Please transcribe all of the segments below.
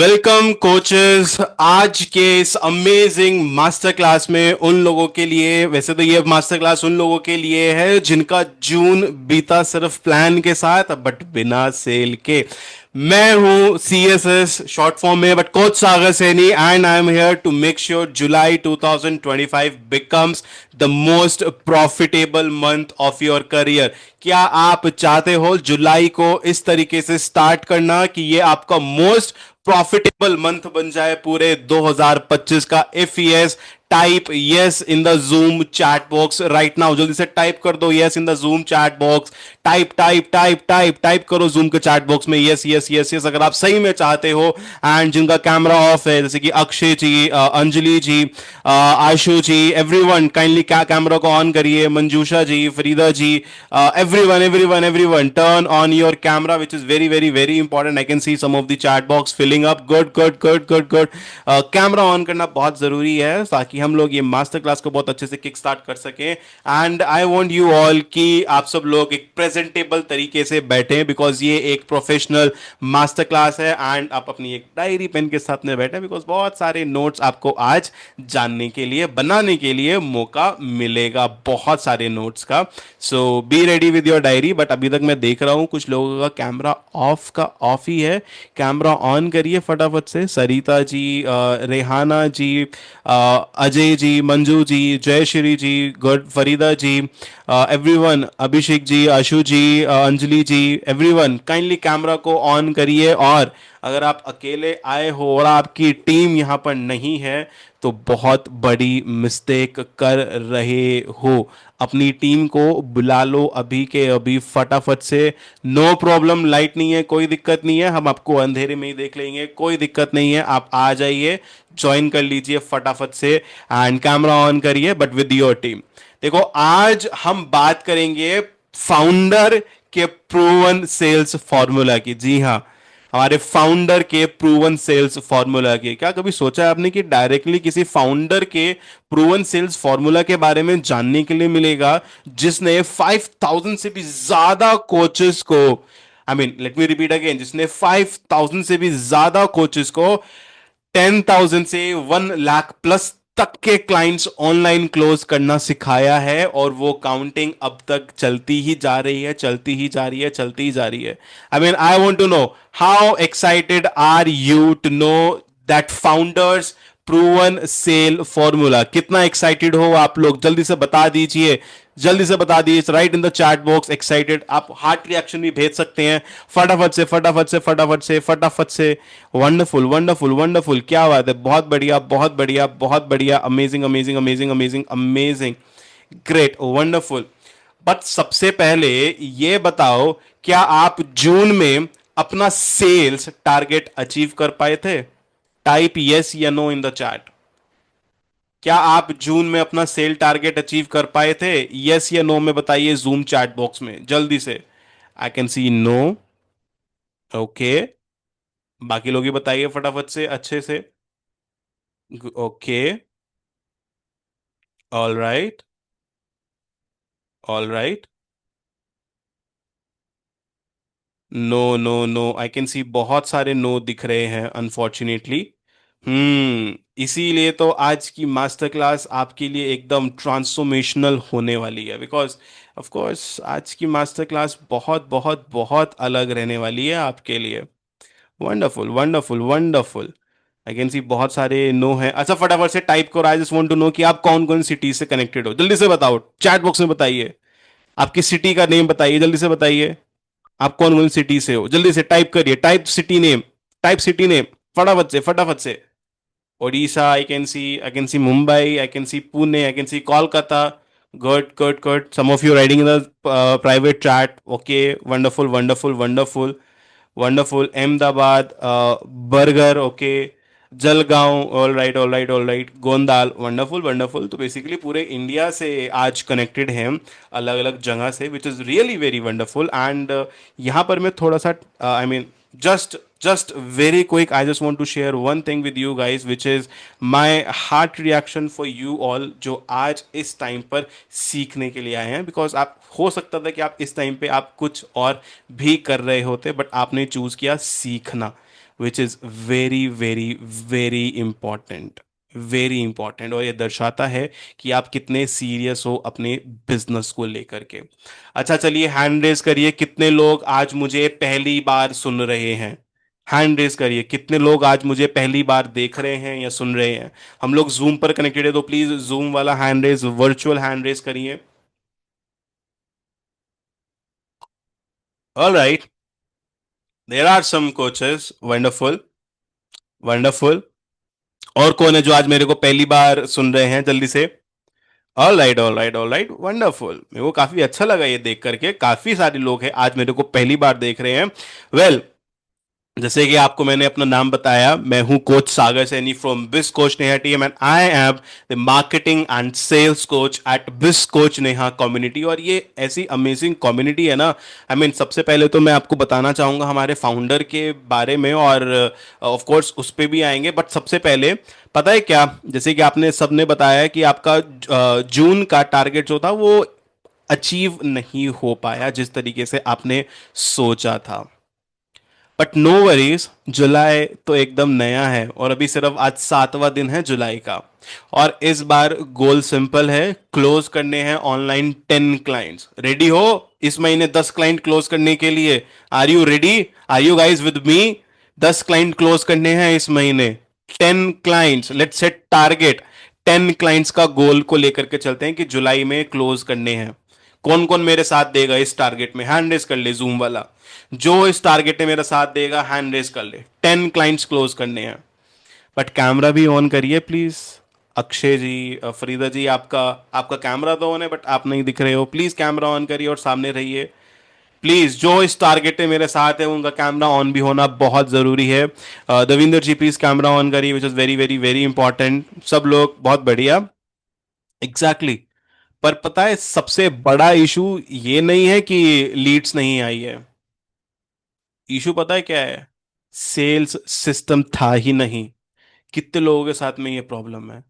Welcome coaches. आज के इस अमेजिंग मास्टर क्लास में उन लोगों के लिए, वैसे तो ये मास्टर क्लास उन लोगों के लिए है जिनका जून बीता सिर्फ प्लान के साथ बट बिना सेल के। मैं हूं सीएसएस शॉर्ट फॉर्म में but coach Sagar Saini and I am here to make sure July 2025 becomes the most profitable month of your career. क्या आप चाहते हो जुलाई को इस तरीके से स्टार्ट करना कि ये आपका मोस्ट प्रॉफिटेबल मंथ बन जाए पूरे 2025 का? If yes, type yes in the zoom chat box right now. जल्दी से टाइप कर दो yes in the zoom chat box. Type type type type type करो जूम के चैट बॉक्स में यस यस यस यस अगर आप सही में चाहते हो। एंड जिनका कैमरा ऑफ है जैसे कि अक्षय जी, अंजलि जी, आशु जी, एवरीवन काइंडली कैमरा को ऑन करिए। मंजूषा जी, फरीदा जी, everyone everyone everyone turn on your camera, which is very very very important. I can see some of the chat box filling up. Good good good good good. Camera on करना बहुत जरूरी है ताकि हम लोग ये master class को बहुत अच्छे से किक स्टार्ट कर सकें। And I want you all कि आप सब लोग एक प्रेजेंटेबल तरीके से बैठें बिकॉज ये एक प्रोफेशनल मास्टर क्लास है। एंड आप अपनी एक डायरी पेन के साथ में बैठे बिकॉज बहुत सारे नोट्स आपको आज जानने के लिए, बनाने के लिए मौका मिलेगा, बहुत सारे नोट्स का। So be ready with your diary. But अभी तक मैं देख रहा हूं कुछ लोगों का कैमरा ऑफ ही है। कैमरा ऑन करिए फटाफट से। सरिता जी, रेहाना जी, अजय जी, मंजू जी, जयश्री जी, गुड, फरीदा जी, एवरीवन, अभिषेक जी, आशु जी, अंजलि जी, एवरीवन काइंडली कैमरा को ऑन करिए। और अगर आप अकेले आए हो और आपकी टीम यहां पर नहीं है तो बहुत बड़ी मिस्टेक कर रहे हो। अपनी टीम को बुला लो अभी के अभी फटाफट से। नो प्रॉब्लम, लाइट नहीं है, कोई दिक्कत नहीं है, हम आपको अंधेरे में ही देख लेंगे, कोई दिक्कत नहीं है। आप आ जाइए, ज्वाइन कर लीजिए फटाफट से एंड कैमरा ऑन करिए बट विद योर टीम। देखो आज हम बात करेंगे फाउंडर के प्रूवन सेल्स फॉर्मूला की। जी हाँ, हमारे फाउंडर के प्रूवन सेल्स फॉर्मूला की। क्या कभी सोचा है आपने कि डायरेक्टली किसी फाउंडर के प्रूवन सेल्स फॉर्मूला के बारे में जानने के लिए मिलेगा जिसने 5000 से भी ज्यादा कोचेस को, I mean let me repeat again, जिसने 5000 से भी ज्यादा कोचेस को 10,000 से 1 लाख प्लस तक के क्लाइंट्स ऑनलाइन क्लोज करना सिखाया है। और वो काउंटिंग अब तक चलती ही जा रही है, चलती ही जा रही है, चलती ही जा रही है। I mean I want to know how excited are you to know that founder's proven sale formula. कितना एक्साइटेड हो आप लोग? जल्दी से बता दीजिए, जल्दी से बता दीजिए, right in the chat box excited. आप हार्ट रिएक्शन भी भेज सकते हैं फटाफट से फटाफट से फटाफट से फटाफट से। वंडरफुल वंडरफुल वंडरफुल, क्या बात है, बहुत बढ़िया बहुत बढ़िया बहुत बढ़िया, amazing amazing amazing amazing amazing, great, wonderful. But सबसे पहले ये बताओ, क्या आप जून में अपना सेल्स टारगेट अचीव कर पाए थे? टाइप यस या नो इन द चैट। क्या आप जून में अपना सेल टारगेट अचीव कर पाए थे? यस या नो में बताइए जूम चैट बॉक्स में जल्दी से। I can see no. Okay, बाकी लोग ही बताइए फटाफट से अच्छे से। Okay, all right, all right. No no no, I can see बहुत सारे नो दिख रहे हैं अनफॉर्चुनेटली। इसीलिए तो आज की मास्टर क्लास आपके लिए एकदम ट्रांसफॉर्मेशनल होने वाली है बिकॉज ऑफ कोर्स आज की मास्टर क्लास बहुत बहुत बहुत अलग रहने वाली है आपके लिए। Wonderful wonderful wonderful. I can see बहुत सारे नो है। अच्छा फटाफट से टाइप करो, I just want to know कि आप कौन कौन सिटी से कनेक्टेड हो। जल्दी से बताओ, चैट बॉक्स में बताइए, आपकी सिटी का नेम बताइए, जल्दी से बताइए आप कौन कौन सिटी से हो। जल्दी से टाइप करिए, type city name, type city name, फटाफट से फटाफट से। Odisha, I can see Mumbai, I can see Pune, I can see Kolkata. Good, good, good. Some of you writing in the private chat. Okay, wonderful, wonderful, wonderful, wonderful. Ahmedabad, Burger, okay. Jalgaon, all right all right all right. Gondal, wonderful wonderful. तो basically पूरे India से आज connected हैं हम, अलग अलग जगह से, which is really very wonderful. And यहाँ पर मैं थोड़ा सा, I mean just very quick, I just want to share one thing with you guys which is my heart reaction for you all जो आज इस टाइम पर सीखने के लिए आए हैं। बिकॉज आप, हो सकता था कि आप इस टाइम पे आप कुछ और भी कर रहे होते बट आपने चूज किया सीखना, विच is very very very important, very important. और ये दर्शाता है कि आप कितने सीरियस हो अपने बिजनेस को लेकर के। अच्छा चलिए, हैंड रेज करिए कितने लोग आज मुझे पहली बार सुन रहे हैं। हैंड रेज करिए कितने लोग आज मुझे पहली बार देख रहे हैं या सुन रहे हैं। हम लोग जूम पर कनेक्टेड है तो प्लीज जूम वाला hand raise, virtual hand raise करिए। All right, there are some coaches, wonderful, wonderful. और कौन है जो आज मेरे को पहली बार सुन रहे हैं, जल्दी से। All right, all right, all right, wonderful. मेरे को काफी अच्छा लगा ये देख करके, काफी सारे लोग हैं आज मेरे को पहली बार देख रहे हैं। वेल, जैसे कि आपको मैंने अपना नाम बताया, मैं हूं coach Sagar Saini from biz coach Neha team, and I am the marketing and sales coach at biz coach Neha community. और ये ऐसी अमेजिंग कम्युनिटी है ना। आई मीन सबसे पहले तो मैं आपको बताना चाहूंगा हमारे फाउंडर के बारे में, और ऑफ कोर्स उस पे भी आएंगे, बट सबसे पहले पता है क्या, जैसे कि आपने सबने बताया कि आपका जून का टारगेट जो था वो अचीव नहीं हो पाया जिस तरीके से आपने सोचा था। बट नो वरीज, जुलाई तो एकदम नया है और अभी सिर्फ आज 7वां दिन है जुलाई का। और इस बार गोल सिंपल है, क्लोज करने हैं ऑनलाइन 10 क्लाइंट्स। रेडी हो इस महीने 10 क्लाइंट क्लोज करने के लिए? Are you ready? Are you guys with me? 10 client close करने हैं इस महीने। 10 clients, let's set target. 10 clients का गोल को लेकर के चलते हैं कि जुलाई में क्लोज करने हैं। कौन कौन मेरे साथ देगा इस टारगेट में? हैंड रेस कर ले जूम वाला। जो इस टारगेट में मेरा साथ देगा हैंड रेस कर ले। 10 क्लाइंट्स क्लोज करने हैं। बट कैमरा भी ऑन करिए प्लीज। अक्षय जी, फरीदा जी, आपका आपका कैमरा तो ऑन है बट आप नहीं दिख रहे हो। प्लीज कैमरा ऑन करिए और सामने रहिए। प्लीज जो इस टारगेट में मेरे साथ है उनका कैमरा ऑन भी होना बहुत जरूरी है। दविंदर जी प्लीज कैमरा ऑन करिए, विच is very very very important. सब लोग बहुत बढ़िया। Exactly exactly। पर पता है सबसे बड़ा इशू ये नहीं है कि लीड्स नहीं आई है। इशू पता है क्या है? सेल्स सिस्टम था ही नहीं। कितने लोगों के साथ में ये प्रॉब्लम है।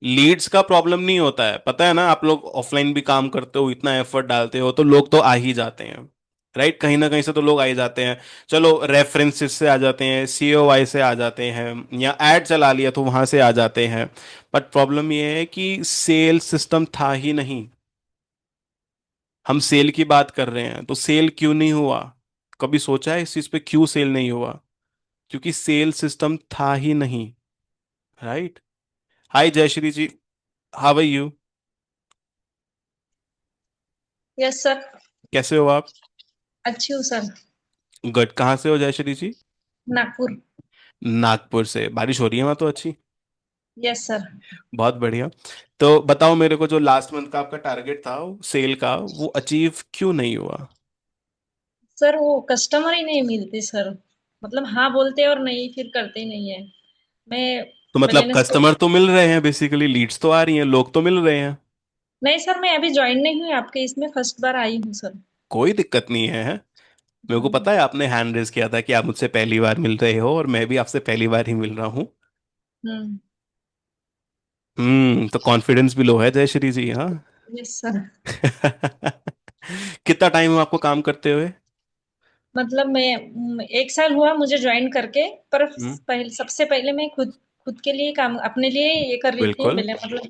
लीड्स का प्रॉब्लम नहीं होता है, पता है ना, आप लोग ऑफलाइन भी काम करते हो, इतना एफर्ट डालते हो तो लोग तो आ ही जाते हैं। राइट, कहीं ना कहीं से तो लोग आ ही जाते हैं। चलो रेफरेंसेस से आ जाते हैं, सीओवाई से आ जाते हैं, या एड चला लिया तो वहां से आ जाते हैं। बट प्रॉब्लम ये है कि सेल सिस्टम था ही नहीं। हम सेल की बात कर रहे हैं तो सेल क्यों नहीं हुआ? कभी सोचा है इस चीज पे क्यों सेल नहीं हुआ? क्योंकि सेल सिस्टम था ही नहीं। Right. Hi Jayashree ji, how are you? Yes sir. कैसे हो आप? अच्छी हूँ सर। गुड। कहाँ से हो जयश्री जी? नागपुर। नागपुर से। बारिश हो रही है वहां तो अच्छी? Yes sir. बहुत बढ़िया। तो बताओ मेरे को, जो लास्ट मंथ का आपका टारगेट था सेल का, वो अचीव क्यों नहीं हुआ? सर वो कस्टमर ही नहीं मिलते सर। मतलब हाँ बोलते और नहीं, फिर करते ही नहीं है। मैं तो मतलब मैंने सो कस्टमर तो मिल रहे हैं, बेसिकली लीड्स तो आ रही हैं, लोग तो मिल रहे हैं। नहीं सर, मैं अभी ज्वाइन नहीं हुई आपके इसमें, फर्स्ट बार आई हूँ सर। कोई दिक्कत नहीं है। मेरे को हम्म। पता है आपने हैंड रेज किया था कि आप मुझसे पहली बार मिल रहे हो, और मैं भी आपसे पहली बार ही मिल रहा हूँ। हम्म। तो कॉन्फिडेंस भी लो है जयश्री जी, हाँ। Yes sir. कितना टाइम हुआ आपको काम करते हुए? मतलब मैं 1 साल हुआ मुझे ज्वाइन करके। पर हम्म। सबसे पहले मैं खुद खुद के लिए काम, अपने लिए ये कर रही थी बिल्कुल। पहले, मतलब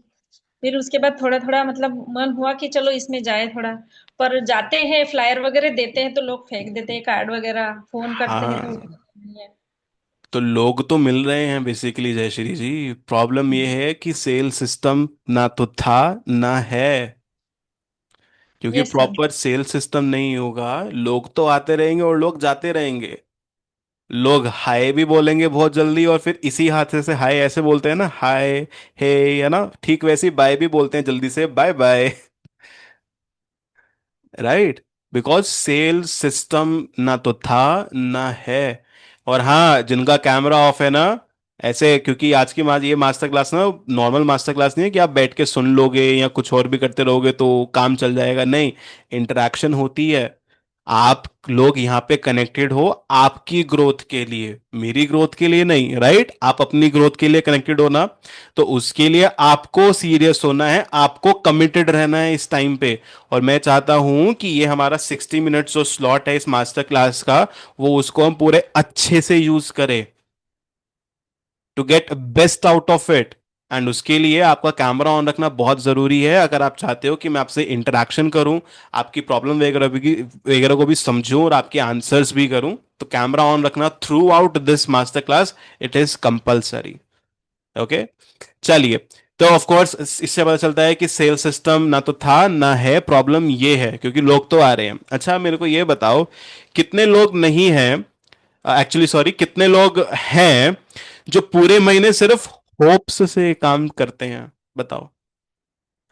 फिर उसके बाद थोड़ा थोड़ा मतलब मन हुआ कि चलो इसमें जाए थोड़ा। पर जाते हैं फ्लायर वगैरह देते हैं तो लोग फेंक देते हैं कार्ड वगैरह, फोन करते हैं तो हाँ, नहीं है। तो लोग तो मिल रहे हैं बेसिकली जयश्री जी। प्रॉब्लम ये है कि सेल सिस्टम ना तो था ना है। क्योंकि yes sir. Proper sale system नहीं होगा, लोग तो आते रहेंगे और लोग जाते रहेंगे। लोग हाय भी बोलेंगे बहुत जल्दी, और फिर इसी हाथ से हाय ऐसे बोलते हैं ना, हाय, हे, है ना, ठीक वैसे ही बाय भी बोलते हैं जल्दी से, bye bye. Right. Because sale system ना तो था ना है। और हाँ, जिनका कैमरा ऑफ है ना, ऐसे, क्योंकि आज की ये मास्टर क्लास ना नॉर्मल मास्टर क्लास नहीं है कि आप बैठ के सुन लोगे या कुछ और भी करते रहोगे तो काम चल जाएगा, नहीं। इंटरेक्शन होती है। आप लोग यहाँ पे कनेक्टेड हो आपकी ग्रोथ के लिए, मेरी ग्रोथ के लिए नहीं, राइट? आप अपनी ग्रोथ के लिए कनेक्टेड हो ना, तो उसके लिए आपको सीरियस होना है, आपको कमिटेड रहना है इस टाइम पे। और मैं चाहता हूं कि ये हमारा 60 मिनट्स जो स्लॉट है इस मास्टर क्लास का, वो उसको हम पूरे अच्छे से यूज करें to get best out of it. And उसके लिए आपका कैमरा ऑन रखना बहुत जरूरी है, अगर आप चाहते हो कि मैं आपसे इंटरेक्शन करूं, आपकी प्रॉब्लम वगैरह को भी समझूं और आपके आंसर्स भी करूं, तो कैमरा ऑन रखना through out this master class, it is compulsory. Okay, चलिए। तो ऑफ कोर्स इससे पता चलता है कि सेल सिस्टम ना तो था ना है, प्रॉब्लम ये है क्योंकि लोग तो आ रहे हैं। अच्छा मेरे को ये बताओ, कितने लोग नहीं हैं, एक्चुअली सॉरी, कितने लोग हैं जो पूरे महीने सिर्फ होप्स से काम करते हैं? बताओ,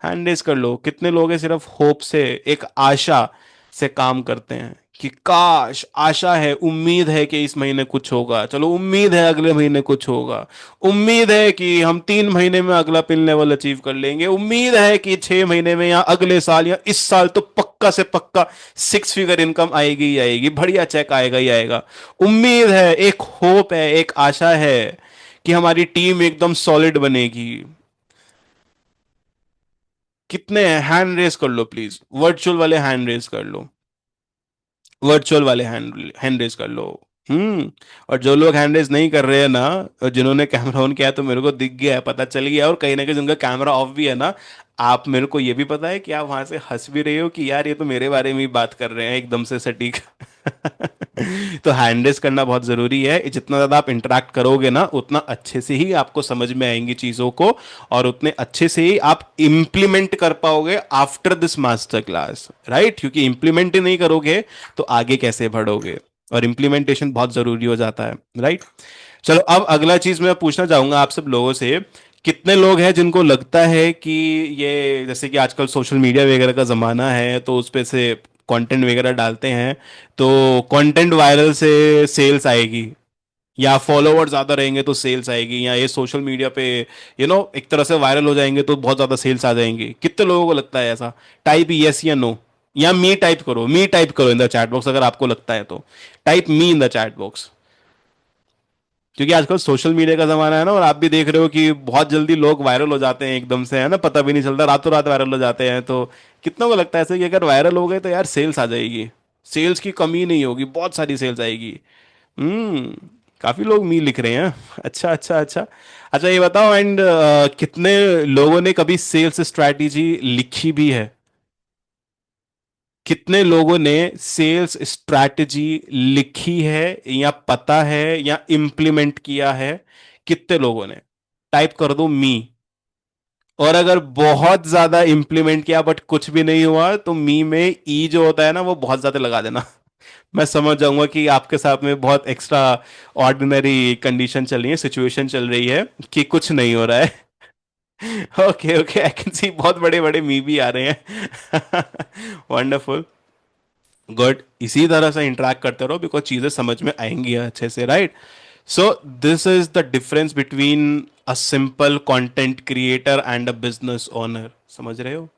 हैंड रेज कर लो, कितने लोग हैं सिर्फ होप से, एक आशा से काम करते हैं कि काश, आशा है, उम्मीद है कि इस महीने कुछ होगा, चलो उम्मीद है अगले महीने कुछ होगा, उम्मीद है कि हम 3 महीने में अगला पिन लेवल अचीव कर लेंगे, उम्मीद है कि 6 महीने में या अगले साल या इस साल तो पक्का से पक्का 6 फिगर इनकम आएगी ही आएगी, बढ़िया चेक आएगा ही आएगा। उम्मीद है, एक होप है, एक आशा है कि हमारी टीम एकदम सॉलिड बनेगी। कितने हैंड रेस कर लो प्लीज, वर्चुअल वाले हैंड रेस कर लो, वर्चुअल वाले हैंड हैंड रेस कर लो। और जो लोग हैंड रेस नहीं कर रहे हैं ना, और जिन्होंने कैमरा ऑन किया है, तो मेरे को दिख गया है, पता चल गया, और कहीं ना कहीं जिनका कैमरा ऑफ भी है ना, आप मेरे को ये भी पता है कि आप वहां से हंस भी रहे हो कि यार ये तो मेरे बारे में ही बात कर रहे हैं एकदम से सटीक। तो हैंड रेस करना बहुत जरूरी है, जितना ज्यादा आप इंटरेक्ट करोगे ना, उतना अच्छे से ही आपको समझ में आएंगी चीजों को, और उतने अच्छे से ही आप इंप्लीमेंट कर पाओगे after this master class, right? क्योंकि इंप्लीमेंट ही नहीं करोगे तो आगे कैसे बढ़ोगे, और इंप्लीमेंटेशन बहुत जरूरी हो जाता है, राइट? चलो, अब अगला चीज मैं पूछना चाहूंगा आप सब लोगों से, कितने लोग हैं जिनको लगता है कि ये, जैसे कि आजकल सोशल मीडिया वगैरह का जमाना है, तो उस पे से कंटेंट वगैरह डालते हैं, तो कंटेंट वायरल से सेल्स आएगी, या फॉलोवर ज्यादा रहेंगे तो सेल्स आएगी, या ये सोशल मीडिया पे एक तरह से वायरल हो जाएंगे तो बहुत ज्यादा सेल्स आ जाएंगी? कितने लोगों को लगता है ऐसा? टाइप यस या नो, या मी टाइप करो, मी टाइप करो इन द चैट बॉक्स अगर आपको लगता है तो, type me in the chat box. क्योंकि आजकल सोशल मीडिया का जमाना है ना, और आप भी देख रहे हो कि बहुत जल्दी लोग वायरल हो जाते हैं एकदम से, है ना, पता भी नहीं चलता, रातों रात वायरल हो जाते हैं। तो कितनों को लगता है ऐसे कि अगर वायरल हो गए तो यार सेल्स आ जाएगी, सेल्स की कमी नहीं होगी, बहुत सारी सेल्स आएगी? हम्म, काफी लोग मी लिख रहे हैं। अच्छा अच्छा अच्छा। अच्छा ये बताओ, एंड कितने लोगों ने कभी सेल्स स्ट्रैटेजी लिखी भी है? कितने लोगों ने सेल्स स्ट्रैटेजी लिखी है, या पता है, या इम्प्लीमेंट किया है? कितने लोगों ने? टाइप कर दो मी। और अगर बहुत ज्यादा इंप्लीमेंट किया बट कुछ भी नहीं हुआ, तो मी में ई जो होता है ना, वो बहुत ज्यादा लगा देना। मैं समझ जाऊंगा कि आपके साथ में बहुत एक्स्ट्रा ऑर्डिनरी कंडीशन चल रही है, सिचुएशन चल रही है, कि कुछ नहीं हो रहा है। Okay okay, I can see बहुत बड़े बड़े मी भी आ रहे हैं। वंडरफुल, गुड, इसी तरह से इंटरेक्ट करते रहो, बिकॉज चीजें समझ में आएंगी अच्छे से, right? So this is the difference between a simple content creator and a business owner. समझ रहे हो?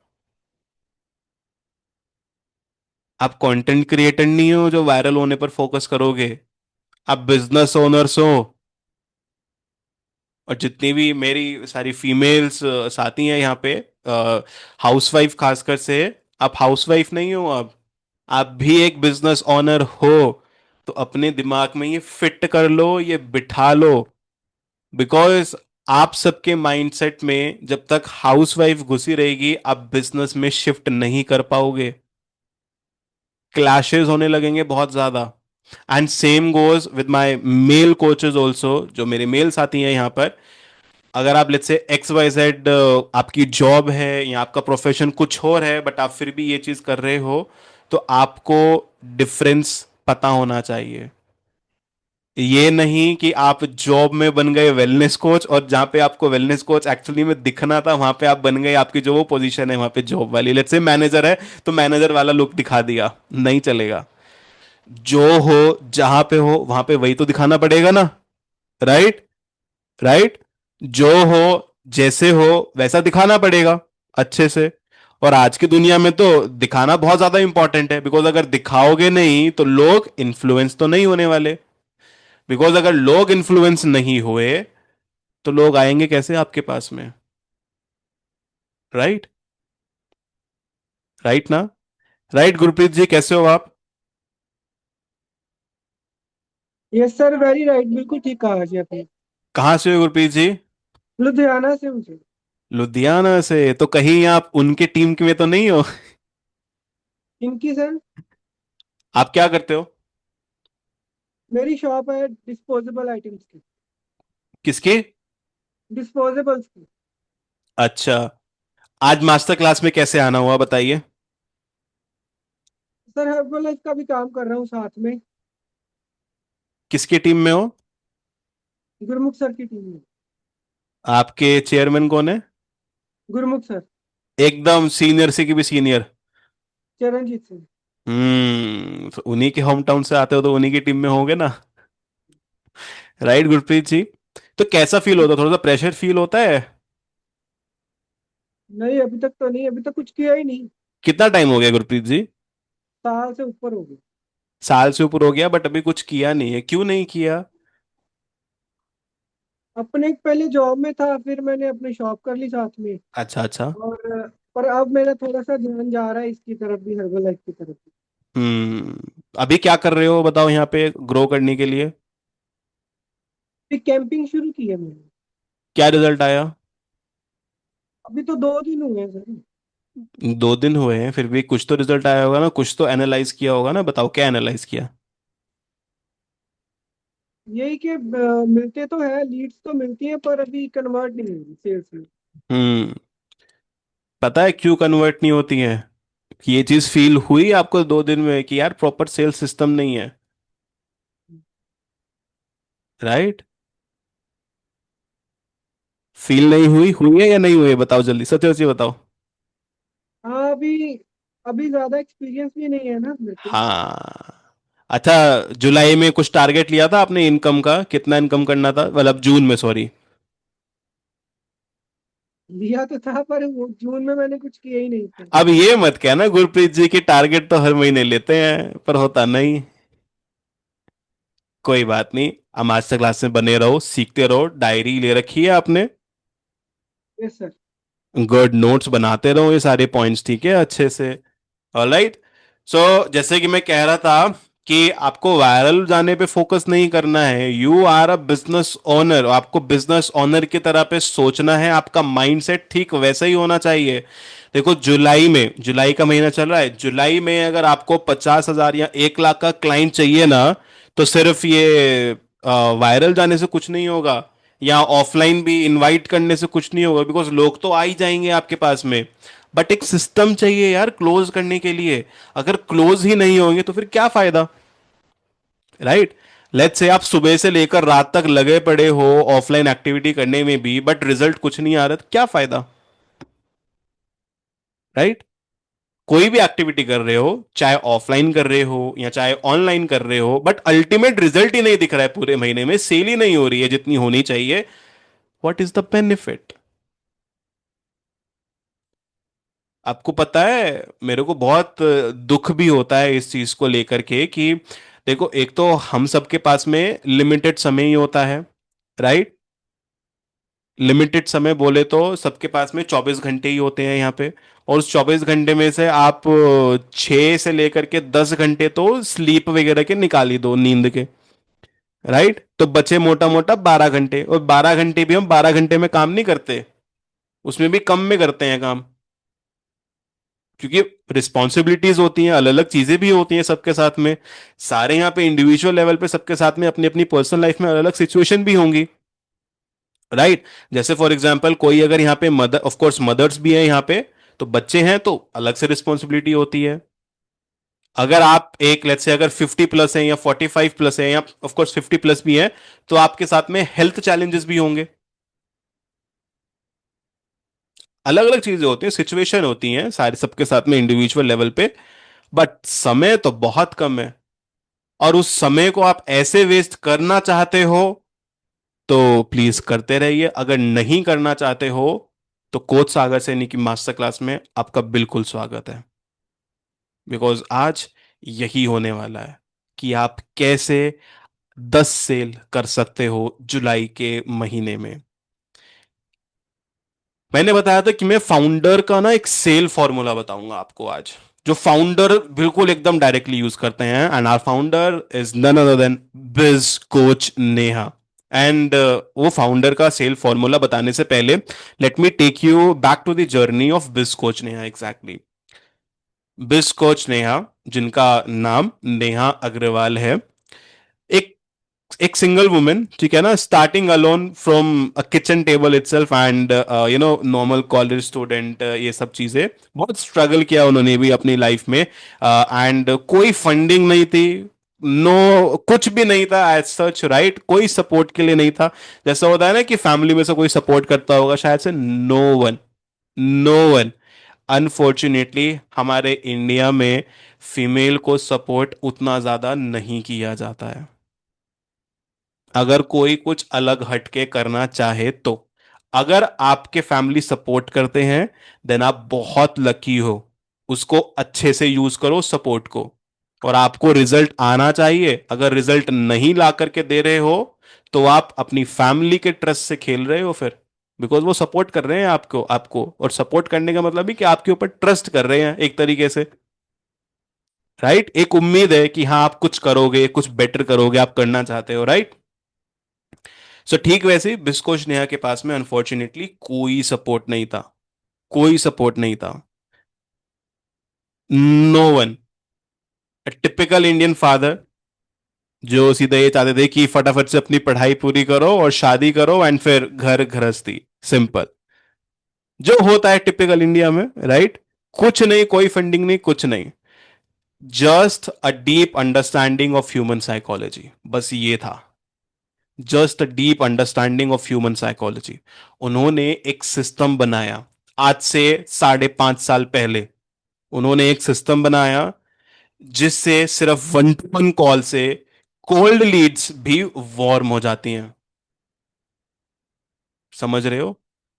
आप कंटेंट क्रिएटर नहीं हो जो वायरल होने पर फोकस करोगे, आप बिजनेस ओनर्स हो। और जितनी भी मेरी सारी फीमेल्स साथी हैं यहाँ पे, हाउसवाइफ खासकर से, आप हाउसवाइफ नहीं हो, आप भी एक बिजनेस ओनर हो। तो अपने दिमाग में ये फिट कर लो, ये बिठा लो, बिकॉज आप सबके माइंडसेट में जब तक हाउसवाइफ घुसी रहेगी, आप बिजनेस में शिफ्ट नहीं कर पाओगे, क्लैशेस होने लगेंगे बहुत ज्यादा। And same goes with my male coaches also, जो मेरे मेल साथी हैं यहाँ पर। अगर आप let's say X Y Z आपकी जॉब है, या आपका प्रोफेशन कुछ और है, बट आप फिर भी ये चीज कर रहे हो, तो आपको डिफरेंस पता होना चाहिए। ये नहीं कि आप जॉब में बन गए वेलनेस कोच, और जहां पे आपको वेलनेस कोच एक्चुअली में दिखना था, वहां पे आप बन गए, आपकी जो वो पोजीशन है वहां पे जॉब वाली, लेट्स से मैनेजर है, तो मैनेजर वाला लुक दिखा दिया, नहीं चलेगा। जो हो, जहां पे हो वहां पे वही तो दिखाना पड़ेगा ना, राइट? राइट, जो हो, जैसे हो वैसा दिखाना पड़ेगा अच्छे से। और आज की दुनिया में तो दिखाना बहुत ज्यादा इंपॉर्टेंट है, बिकॉज अगर दिखाओगे नहीं तो लोग इन्फ्लुएंस तो नहीं होने वाले। बिकॉज अगर लोग इन्फ्लुएंस नहीं हुए तो लोग आएंगे कैसे आपके पास में? राइट? राइट ना? राइट गुरप्रीत जी, कैसे हो आप? यस सर, वेरी राइट, बिल्कुल ठीक कहा जी आपने। कहाँ से हो गुरप्रीत जी? लुधियाना से मुझे। लुधियाना से? तो कहीं आप उनके टीम के में तो नहीं हो? इनकी सर। आप क्या करते हो? मेरी शॉप है डिस्पोजेबल आइटम्स की। किसके? डिस्पोजेबल्स की। अच्छा। आज मास्टर क्लास में कैसे आना हुआ बताइए? सर हर्बल लाइफ का भी काम कर रहा हूँ साथ में। किसकी टीम में हो? गुरमुख सर की टीम में। आपके चेयरमैन कौन है? गुरमुख सर। एकदम सीनियर से की भी सीनियर। चरणजीत सिंह। तो उन्हीं के होम टाउन से आते हो तो उन्हीं की टीम में होगे ना। राइट गुरप्रीत जी? तो कैसा फील होता है? थोड़ा सा प्रेशर फील होता है? नहीं, अभी तक तो नहीं, अभी तक कुछ किया ही नहीं। कितना टाइम हो गया गुरप्रीत जी? साल से ऊपर हो गए। साल से ऊपर हो गया, बट अभी कुछ किया नहीं है, क्यों नहीं किया? अपने पहले जॉब में था, फिर मैंने अपनी शॉप कर ली साथ में। अच्छा अच्छा। और पर अब मेरा थोड़ा सा ध्यान जा रहा है इसकी तरफ भी, हर्बल लाइफ की तरफ भी। अभी क्या कर रहे हो बताओ यहाँ पे ग्रो करने के लिए? फिर कैंपिंग शुरू की है मैंने। क्या रिजल्ट आया? अभी तो 2 दिन हुए हैं सर। 2 दिन हुए हैं, फिर भी कुछ तो रिजल्ट आया होगा ना, कुछ तो एनालाइज किया होगा ना, बताओ क्या एनालाइज किया? यही कि मिलते तो है, लीड्स तो मिलती हैं, पर अभी कन्वर्ट नहीं हो रही सेल्स में। हम्म। पता है क्यों कन्वर्ट नहीं होती है? ये चीज फील हुई आपको 2 दिन में कि यार प्रॉपर सेल्स सिस्टम नहीं है? राइट? फील नहीं हुई? हुई है या नहीं हुई है? बताओ जल्दी, सच सच बताओ। हाँ, अभी अभी ज्यादा एक्सपीरियंस भी नहीं है ना मेरे को। हाँ। अच्छा, जुलाई में कुछ टारगेट लिया था आपने इनकम का? कितना इनकम करना था, मतलब जून में, सॉरी। लिया तो था, पर वो जून में मैंने कुछ किया ही नहीं था। अब ये मत कहना गुरप्रीत जी की टारगेट तो हर महीने लेते हैं पर होता नहीं। कोई बात नहीं। अब मास्टर क्लास में बने रहो, सीखते रहो, डायरी ले रखी है आपने? Yes sir. गुड, नोट्स बनाते रहो ये सारे पॉइंट्स, ठीक है, अच्छे से। ऑलराइट। सो जैसे कि मैं कह रहा था कि आपको वायरल जाने पे फोकस नहीं करना है। You are a business owner, आपको बिजनेस ओनर की तरह पे सोचना है। आपका माइंडसेट ठीक वैसा ही होना चाहिए। देखो, जुलाई में, जुलाई का महीना चल रहा है, जुलाई में अगर आपको 50,000 या 1 लाख का क्लाइंट चाहिए ना, तो सिर्फ ये वायरल जाने से कुछ नहीं होगा, या ऑफलाइन भी इनवाइट करने से कुछ नहीं होगा, बिकॉज लोग तो आ ही जाएंगे आपके पास में। बट एक सिस्टम चाहिए यार क्लोज करने के लिए। अगर क्लोज ही नहीं होंगे तो फिर क्या फायदा? राइट? लेट्स से आप सुबह से लेकर रात तक लगे पड़े हो ऑफलाइन एक्टिविटी करने में भी, बट रिजल्ट कुछ नहीं आ रहा, तो क्या फायदा? राइट? कोई भी एक्टिविटी कर रहे हो, चाहे ऑफलाइन कर रहे हो या चाहे ऑनलाइन कर रहे हो, बट अल्टीमेट रिजल्ट ही नहीं दिख रहा है, पूरे महीने में सेल ही नहीं हो रही है जितनी होनी चाहिए, व्हाट इज द बेनिफिट? आपको पता है, मेरे को बहुत दुख भी होता है इस चीज को लेकर के कि देखो, एक तो हम सबके पास में लिमिटेड समय ही होता है। राइट? लिमिटेड समय बोले तो सबके पास में 24 घंटे ही होते हैं यहाँ पे। और उस 24 घंटे में से आप 6 से लेकर के 10 घंटे तो स्लीप वगैरह के निकाल ही दो, नींद के। राइट? तो बचे मोटा मोटा 12 घंटे, और 12 घंटे भी हम 12 घंटे में काम नहीं करते, उसमें भी कम में करते हैं काम। क्योंकि रिस्पॉन्सिबिलिटीज होती हैं, अलग अलग चीजें भी होती हैं सबके साथ में। सारे यहाँ पे इंडिविजुअल लेवल पे सबके साथ में अपनी अपनी पर्सनल लाइफ में अलग अलग सिचुएशन भी होंगी। राइट? जैसे फॉर एग्जांपल कोई अगर यहाँ पे मदर, ऑफ कोर्स मदर्स भी है यहाँ पे, तो बच्चे हैं तो अलग से रिस्पॉन्सिबिलिटी होती है। अगर आप एक, लेट्स से, अगर 50 प्लस है या 45 प्लस है, या ऑफ कोर्स 50 प्लस भी है, तो आपके साथ में हेल्थ चैलेंजेस भी होंगे। अलग अलग चीजें होती हैं, सिचुएशन होती हैं सारे सबके साथ में इंडिविजुअल लेवल पे। बट समय तो बहुत कम है, और उस समय को आप ऐसे वेस्ट करना चाहते हो तो प्लीज करते रहिए। अगर नहीं करना चाहते हो तो कोच सागर सैनी की मास्टर क्लास में आपका बिल्कुल स्वागत है। बिकॉज आज यही होने वाला है कि आप कैसे 10 सेल कर सकते हो जुलाई के महीने में। मैंने बताया था कि मैं फाउंडर का ना एक सेल फॉर्मूला बताऊंगा आपको आज, जो फाउंडर बिल्कुल एकदम डायरेक्टली यूज करते हैं। And our founder is none other than biz coach Neha. And वो फाउंडर का सेल फॉर्मूला बताने से पहले let me take you back to the journey of biz coach Neha. Exactly, biz coach Neha, जिनका नाम नेहा अग्रवाल है, एक एक सिंगल वुमेन, ठीक है ना, starting alone from a kitchen table itself and normal college student, ये सब चीजें बहुत स्ट्रगल किया उन्होंने भी अपनी लाइफ में। एंड कोई फंडिंग नहीं थी, नो कुछ भी नहीं था एज सच, राइट, कोई सपोर्ट के लिए नहीं था। जैसा होता है ना कि फैमिली में से कोई सपोर्ट करता होगा, शायद से no one, no one. Unfortunately हमारे इंडिया में फीमेल को सपोर्ट उतना ज्यादा नहीं किया जाता है। अगर कोई कुछ अलग हटके करना चाहे तो, अगर आपके फैमिली सपोर्ट करते हैं, देन आप बहुत लकी हो। उसको अच्छे से यूज करो सपोर्ट को, और आपको रिजल्ट आना चाहिए। अगर रिजल्ट नहीं ला करके दे रहे हो तो आप अपनी फैमिली के ट्रस्ट से खेल रहे हो फिर। बिकॉज वो सपोर्ट कर रहे हैं आपको आपको और सपोर्ट करने का मतलब ही कि आपके ऊपर ट्रस्ट कर रहे हैं एक तरीके से, राइट। एक उम्मीद है कि हाँ आप कुछ करोगे, कुछ बेटर करोगे, आप करना चाहते हो, राइट। सो ठीक वैसे ही बिस्कोश नेहा के पास में अनफॉर्चुनेटली कोई सपोर्ट नहीं था, कोई सपोर्ट नहीं था। No one. Typical Indian father जो सीधे ये चाहते थे कि फटाफट से अपनी पढ़ाई पूरी करो और शादी करो एंड फिर घर गृहस्थी, सिंपल, जो होता है टिपिकल इंडिया में, राइट। कुछ नहीं, कोई फंडिंग नहीं, कुछ नहीं, just a deep understanding of human psychology, बस ये था। Just a deep understanding of human psychology. उन्होंने एक सिस्टम बनाया आज से 5.5 साल पहले। उन्होंने एक सिस्टम बनाया जिससे सिर्फ 1-to-1 कॉल से कोल्ड लीड्स भी वार्म हो जाती हैं। समझ रहे हो?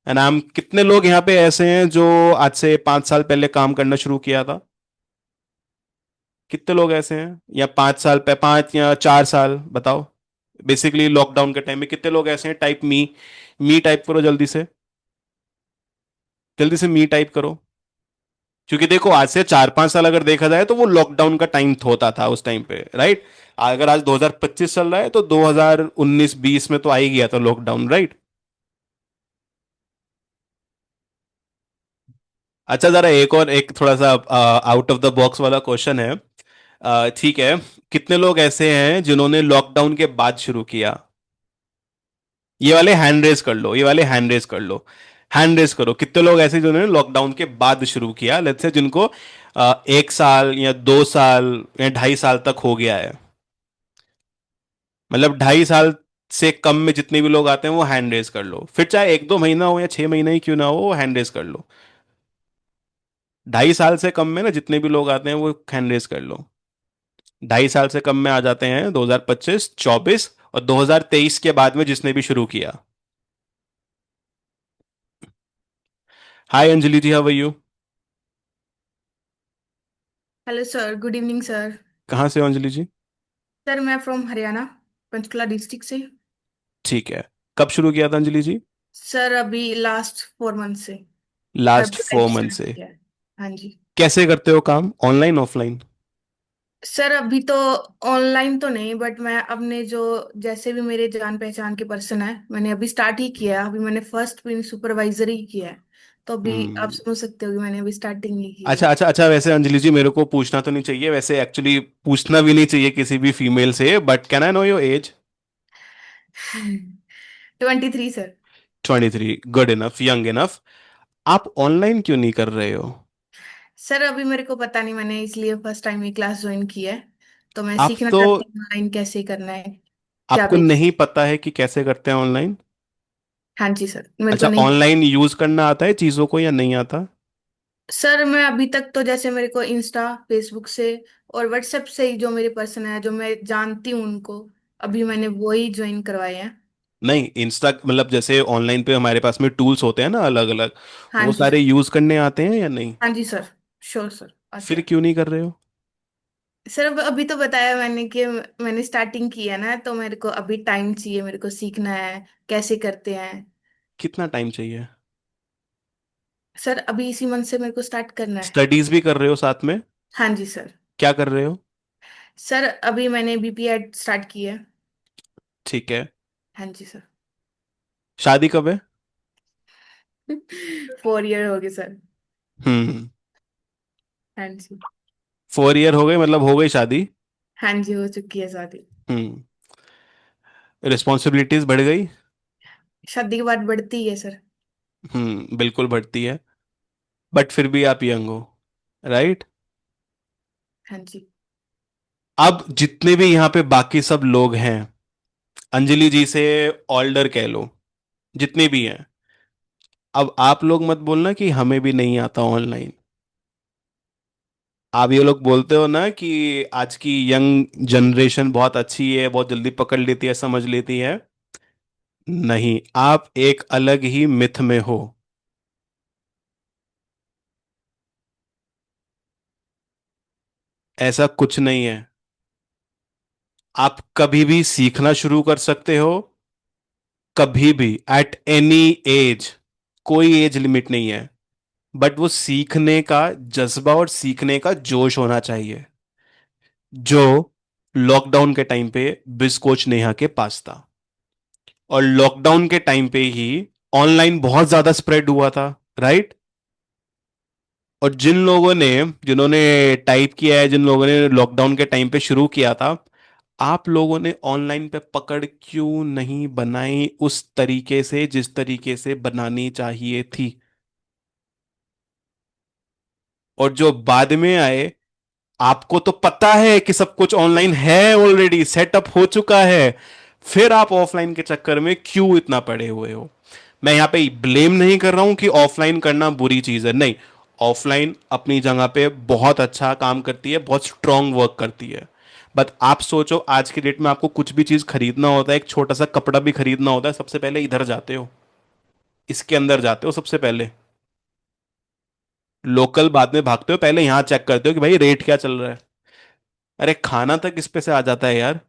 एंड हम कितने लोग यहां पे ऐसे हैं जो आज से 5 साल पहले काम करना शुरू किया था? कितने लोग ऐसे हैं? या 5 साल पे, 5 या 4 साल, बताओ। बेसिकली लॉकडाउन के टाइम में कितने लोग ऐसे हैं? टाइप मी टाइप करो जल्दी से, जल्दी से मी टाइप करो। क्योंकि देखो आज से 4-5 साल अगर देखा जाए तो वो लॉकडाउन का टाइम होता था उस टाइम पे, राइट। अगर आज 2025 चल रहा है तो 2019-20 में तो आ ही गया था लॉकडाउन, राइट। अच्छा, जरा एक और एक थोड़ा सा आउट ऑफ द बॉक्स वाला क्वेश्चन है। ठीक है, कितने लोग ऐसे हैं जिन्होंने लॉकडाउन के बाद शुरू किया? ये वाले हैंड रेज कर लो, ये वाले हैंड रेज कर लो, हैंड रेज करो। कितने लोग ऐसे जिन्होंने लॉकडाउन के बाद शुरू किया, लेट्स से जिनको 1 साल या 2 साल या 2.5 साल तक हो गया है। मतलब 2.5 साल से कम में जितने भी लोग आते हैं वो हैंड रेज कर लो, फिर चाहे 1-2 महीना हो या 6 महीना ही क्यों ना हो, वो हैंड रेज कर लो। 2.5 साल से कम में ना जितने भी लोग आते हैं वो हैंड रेज कर लो। 2.5 साल से कम में आ जाते हैं 2025, 24 और 2023 के बाद में जिसने भी शुरू किया। Hi Anjali ji, how are you? Hello sir, good evening sir. कहाँ से हो अंजलि जी? सर मैं फ्रॉम हरियाणा, पंचकुला डिस्ट्रिक्ट से। ठीक है, कब शुरू किया था अंजलि जी? सर अभी लास्ट 4 मंथ से लास्ट हेल्प 4 मंथ स्टार्ट से। किया है। हाँ जी। कैसे करते हो काम, ऑनलाइन ऑफलाइन? सर अभी तो ऑनलाइन तो नहीं, बट मैं अपने जो जैसे भी मेरे जान पहचान के पर्सन है, मैंने अभी स्टार्ट ही किया है। अभी मैंने फर्स्ट पिन सुपरवाइजर ही किया है, तो अभी आप हम्म। समझ सकते हो कि मैंने अभी स्टार्टिंग ही की है। अच्छा अच्छा अच्छा, वैसे अंजलि जी मेरे को पूछना तो नहीं चाहिए, वैसे एक्चुअली पूछना भी नहीं चाहिए किसी भी फीमेल से, but can I know your age? 23 sir. 23, good enough, young enough. आप ऑनलाइन क्यों नहीं कर रहे हो? सर अभी मेरे को पता नहीं, मैंने इसलिए फर्स्ट टाइम ये क्लास ज्वाइन की है, तो मैं आप सीखना तो, चाहती हूँ ऑनलाइन कैसे करना है, क्या आपको बेसिक। नहीं पता है कि कैसे करते हैं ऑनलाइन? हाँ जी सर, मेरे को अच्छा, नहीं। ऑनलाइन यूज करना आता है चीजों को या नहीं आता? सर मैं अभी तक तो जैसे मेरे को इंस्टा फेसबुक से और व्हाट्सएप से ही जो मेरे पर्सन है जो मैं जानती हूँ उनको, अभी मैंने वो ही ज्वाइन करवाए हैं। नहीं, इंस्टा मतलब जैसे ऑनलाइन पे हमारे पास में टूल्स होते हैं ना अलग अलग, हाँ वो जी सारे सर। यूज करने आते हैं या नहीं? हाँ जी सर। श्योर सर, आते फिर हैं। क्यों नहीं कर रहे हो? सर अब अभी तो बताया मैंने कि मैंने स्टार्टिंग की है ना, तो मेरे को अभी टाइम चाहिए, मेरे को सीखना है कैसे करते हैं। कितना टाइम चाहिए? सर अभी इसी मंथ से मेरे को स्टार्ट करना है। स्टडीज भी कर रहे हो साथ में? हाँ जी सर। क्या कर रहे हो? सर अभी मैंने बीपी एड स्टार्ट की है। ठीक है। हाँ जी सर। शादी कब है? 4 ईयर हो गए सर। हम्म। हाँ जी। 4 ईयर हो गए मतलब हो गई शादी? हाँ जी, हो चुकी है शादी। हम्म। रिस्पॉन्सिबिलिटीज बढ़ गई? शादी के बाद बढ़ती है सर। बिल्कुल बढ़ती है, बट फिर भी आप यंग हो, राइट? हाँ जी। अब जितने भी यहाँ पे बाकी सब लोग हैं, अंजलि जी से ऑल्डर कह लो, जितने भी हैं, अब आप लोग मत बोलना कि हमें भी नहीं आता ऑनलाइन। आप ये लोग बोलते हो ना कि आज की यंग जनरेशन बहुत अच्छी है, बहुत जल्दी पकड़ लेती है, समझ लेती है। नहीं, आप एक अलग ही मिथ में हो। ऐसा कुछ नहीं है। आप कभी भी सीखना शुरू कर सकते हो, कभी भी, एट एनी एज। कोई एज लिमिट नहीं है। बट वो सीखने का जज्बा और सीखने का जोश होना चाहिए, जो लॉकडाउन के टाइम पे बिस्कोच नेहा के पास था। और लॉकडाउन के टाइम पे ही ऑनलाइन बहुत ज्यादा स्प्रेड हुआ था, राइट? और जिन्होंने टाइप किया है, जिन लोगों ने लॉकडाउन के टाइम पे शुरू किया था, आप लोगों ने ऑनलाइन पे पकड़ क्यों नहीं बनाई उस तरीके से जिस तरीके से बनानी चाहिए थी? और जो बाद में आए, आपको तो पता है कि सब कुछ ऑनलाइन है, ऑलरेडी सेटअप हो चुका है, फिर आप ऑफलाइन के चक्कर में क्यों इतना पड़े हुए हो? मैं यहां पे ब्लेम नहीं कर रहा हूं कि ऑफलाइन करना बुरी चीज है, नहीं। ऑफलाइन अपनी जगह पे बहुत अच्छा काम करती है, बहुत स्ट्रांग वर्क करती है। बट आप सोचो, आज की डेट में आपको कुछ भी चीज खरीदना होता है, एक छोटा सा कपड़ा भी खरीदना होता है, सबसे पहले इधर जाते हो, इसके अंदर जाते हो सबसे पहले। लोकल बाद में भागते हो, पहले यहां चेक करते हो कि भाई रेट क्या चल रहा है। अरे खाना तक इस पे से आ जाता है यार,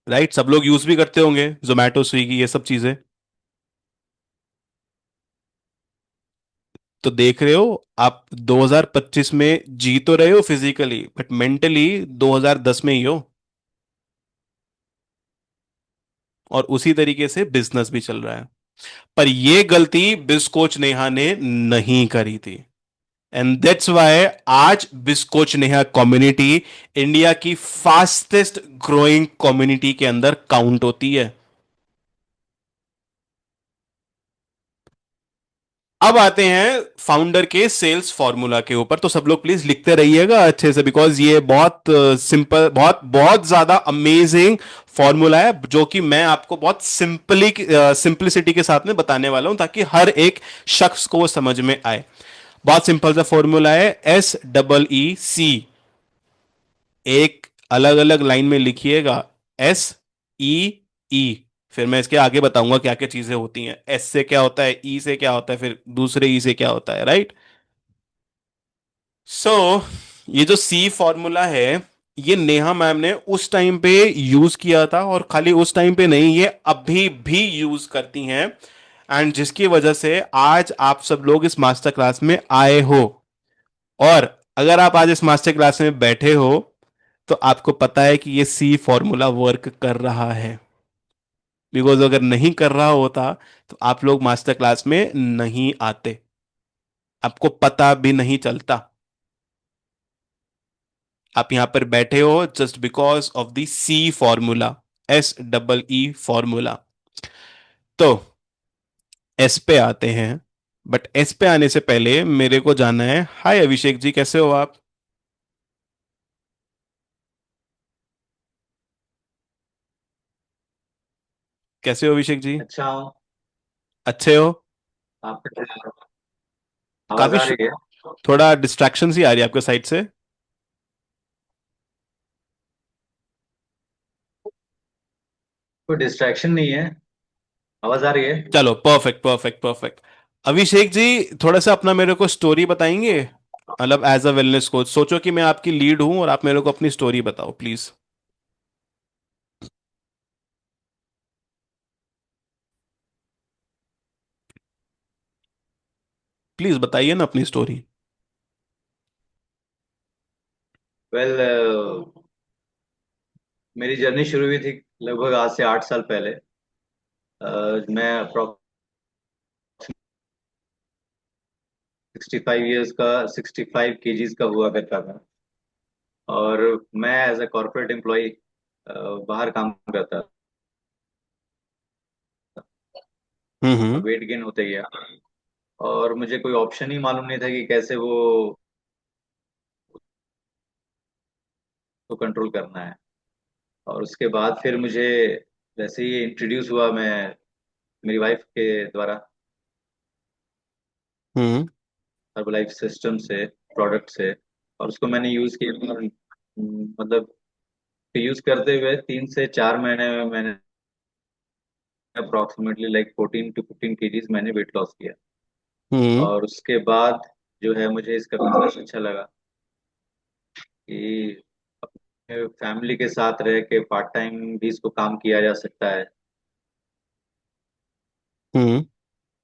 राइट? सब लोग यूज भी करते होंगे जोमेटो, स्विगी, ये सब चीजें। तो देख रहे हो, आप 2025 में जी तो रहे हो फिजिकली, बट मेंटली 2010 में ही हो। और उसी तरीके से बिजनेस भी चल रहा है। पर ये गलती बिस्कोच नेहा ने नहीं करी थी। एंड दैट्स वाई आज बिस्कोच नेहा कम्युनिटी इंडिया की फास्टेस्ट ग्रोइंग कम्युनिटी के अंदर काउंट होती है। अब आते हैं फाउंडर के सेल्स फॉर्मूला के ऊपर। तो सब लोग प्लीज लिखते रहिएगा अच्छे से, बिकॉज ये बहुत सिंपल, बहुत बहुत ज्यादा अमेजिंग फॉर्मूला है, जो कि मैं आपको बहुत सिंपलिसिटी के साथ में बताने वाला हूं, ताकि हर एक शख्स को वो समझ में आए। बहुत सिंपल सा फॉर्मूला है, SEEC। एक अलग अलग लाइन में लिखिएगा, SEE। फिर मैं इसके आगे बताऊंगा क्या क्या चीजें होती हैं। एस से क्या होता है, ई से क्या होता है, फिर दूसरे ई से क्या होता है, राइट? सो ये जो सी फॉर्मूला है, ये नेहा मैम ने उस टाइम पे यूज किया था, और खाली उस टाइम पे नहीं, ये अभी भी यूज करती हैं। एंड जिसकी वजह से आज आप सब लोग इस मास्टर क्लास में आए हो। और अगर आप आज इस मास्टर क्लास में बैठे हो, तो आपको पता है कि ये सी फॉर्मूला वर्क कर रहा है। बिकॉज अगर नहीं कर रहा होता, तो आप लोग मास्टर क्लास में नहीं आते, आपको पता भी नहीं चलता। आप यहां पर बैठे हो just because of the see formula, SEE formula. तो एस पे आते हैं, बट एस पे आने से पहले मेरे को जाना है। हाय अभिषेक जी, कैसे हो आप? कैसे हो अभिषेक जी? अच्छा हूँ। अच्छे हो? आप कैसे हो? आवाज काफी आ रही है? थोड़ा डिस्ट्रैक्शन सी आ रही है आपके साइड से। कोई डिस्ट्रैक्शन नहीं है। आवाज आ रही है? चलो, perfect perfect perfect. Abhishek ji, थोड़ा सा अपना मेरे को स्टोरी बताएंगे, मतलब एज अ वेलनेस कोच। सोचो कि मैं आपकी लीड हूं और आप मेरे को अपनी स्टोरी बताओ प्लीज। प्लीज बताइए ना अपनी स्टोरी। वेल, मेरी जर्नी शुरू हुई थी लगभग आज से 8 साल पहले। मैं अप्रोक्स 65 ईयर्स का, 65 केजीज का हुआ करता था। और मैं एज अ कॉर्पोरेट एम्प्लॉय बाहर काम करता था। हम्म। वेट गेन होते गया, और मुझे कोई ऑप्शन ही मालूम नहीं था कि कैसे वो कंट्रोल करना है। और उसके बाद फिर मुझे जैसे ही इंट्रोड्यूस हुआ मैं मेरी वाइफ के द्वारा हम्म। हर्बलाइफ सिस्टम से, प्रोडक्ट से, और उसको मैंने यूज किया। मतलब यूज करते हुए 3 से 4 महीने में मैंने अप्रोक्सीमेटली लाइक 14 to 15 केजीज मैंने वेट लॉस किया। हम्म। और उसके बाद जो है मुझे इसका बिजनेस अच्छा लगा कि अपने फैमिली के साथ रह के पार्ट टाइम भी इसको काम किया जा सकता है। हम्म।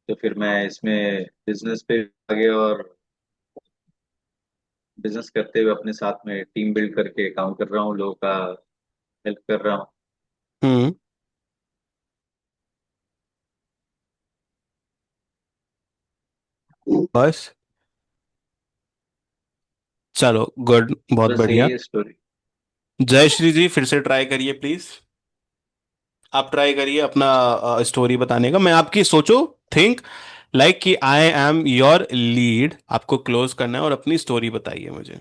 तो फिर मैं इसमें बिजनेस पे आ गया, और बिजनेस करते हुए अपने साथ में टीम बिल्ड करके काम कर रहा हूँ, लोगों का हेल्प कर रहा हूँ। हम्म। बस। चलो, गुड, बहुत बस बढ़िया। यही है स्टोरी। जय श्री जी, फिर से ट्राई करिए प्लीज। आप ट्राई करिए अपना स्टोरी बताने का। मैं आपकी, सोचो, थिंक लाइक कि आई एम योर लीड, आपको क्लोज करना है और अपनी स्टोरी बताइए मुझे।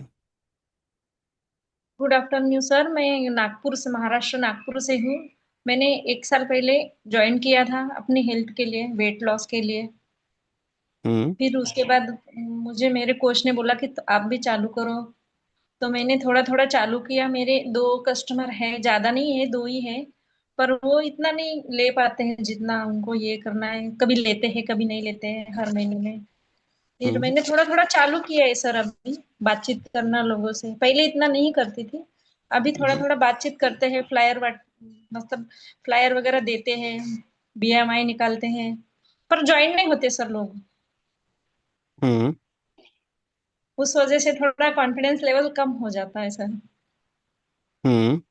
गुड आफ्टरनून सर, मैं नागपुर से, महाराष्ट्र नागपुर से हूँ। मैंने 1 साल पहले ज्वाइन किया था अपनी हेल्थ के लिए, वेट लॉस के लिए। हम्म। फिर उसके बाद मुझे मेरे कोच ने बोला कि तो आप भी चालू करो। तो मैंने थोड़ा थोड़ा चालू किया। मेरे 2 कस्टमर है, ज्यादा नहीं है, 2 ही है। पर वो इतना नहीं ले पाते हैं जितना उनको ये करना है। कभी लेते हैं, कभी नहीं लेते हैं, हर महीने में। फिर हम्म। मैंने थोड़ा थोड़ा चालू किया है सर अभी, बातचीत करना लोगों से। पहले इतना नहीं करती थी, अभी थोड़ा थोड़ा बातचीत करते हैं। मतलब फ्लायर वगैरह देते हैं, बीएमआई निकालते हैं। पर ज्वाइन नहीं होते सर लोग। हम्म। उस वजह से थोड़ा कॉन्फिडेंस लेवल कम हो जाता है सर। हम्म।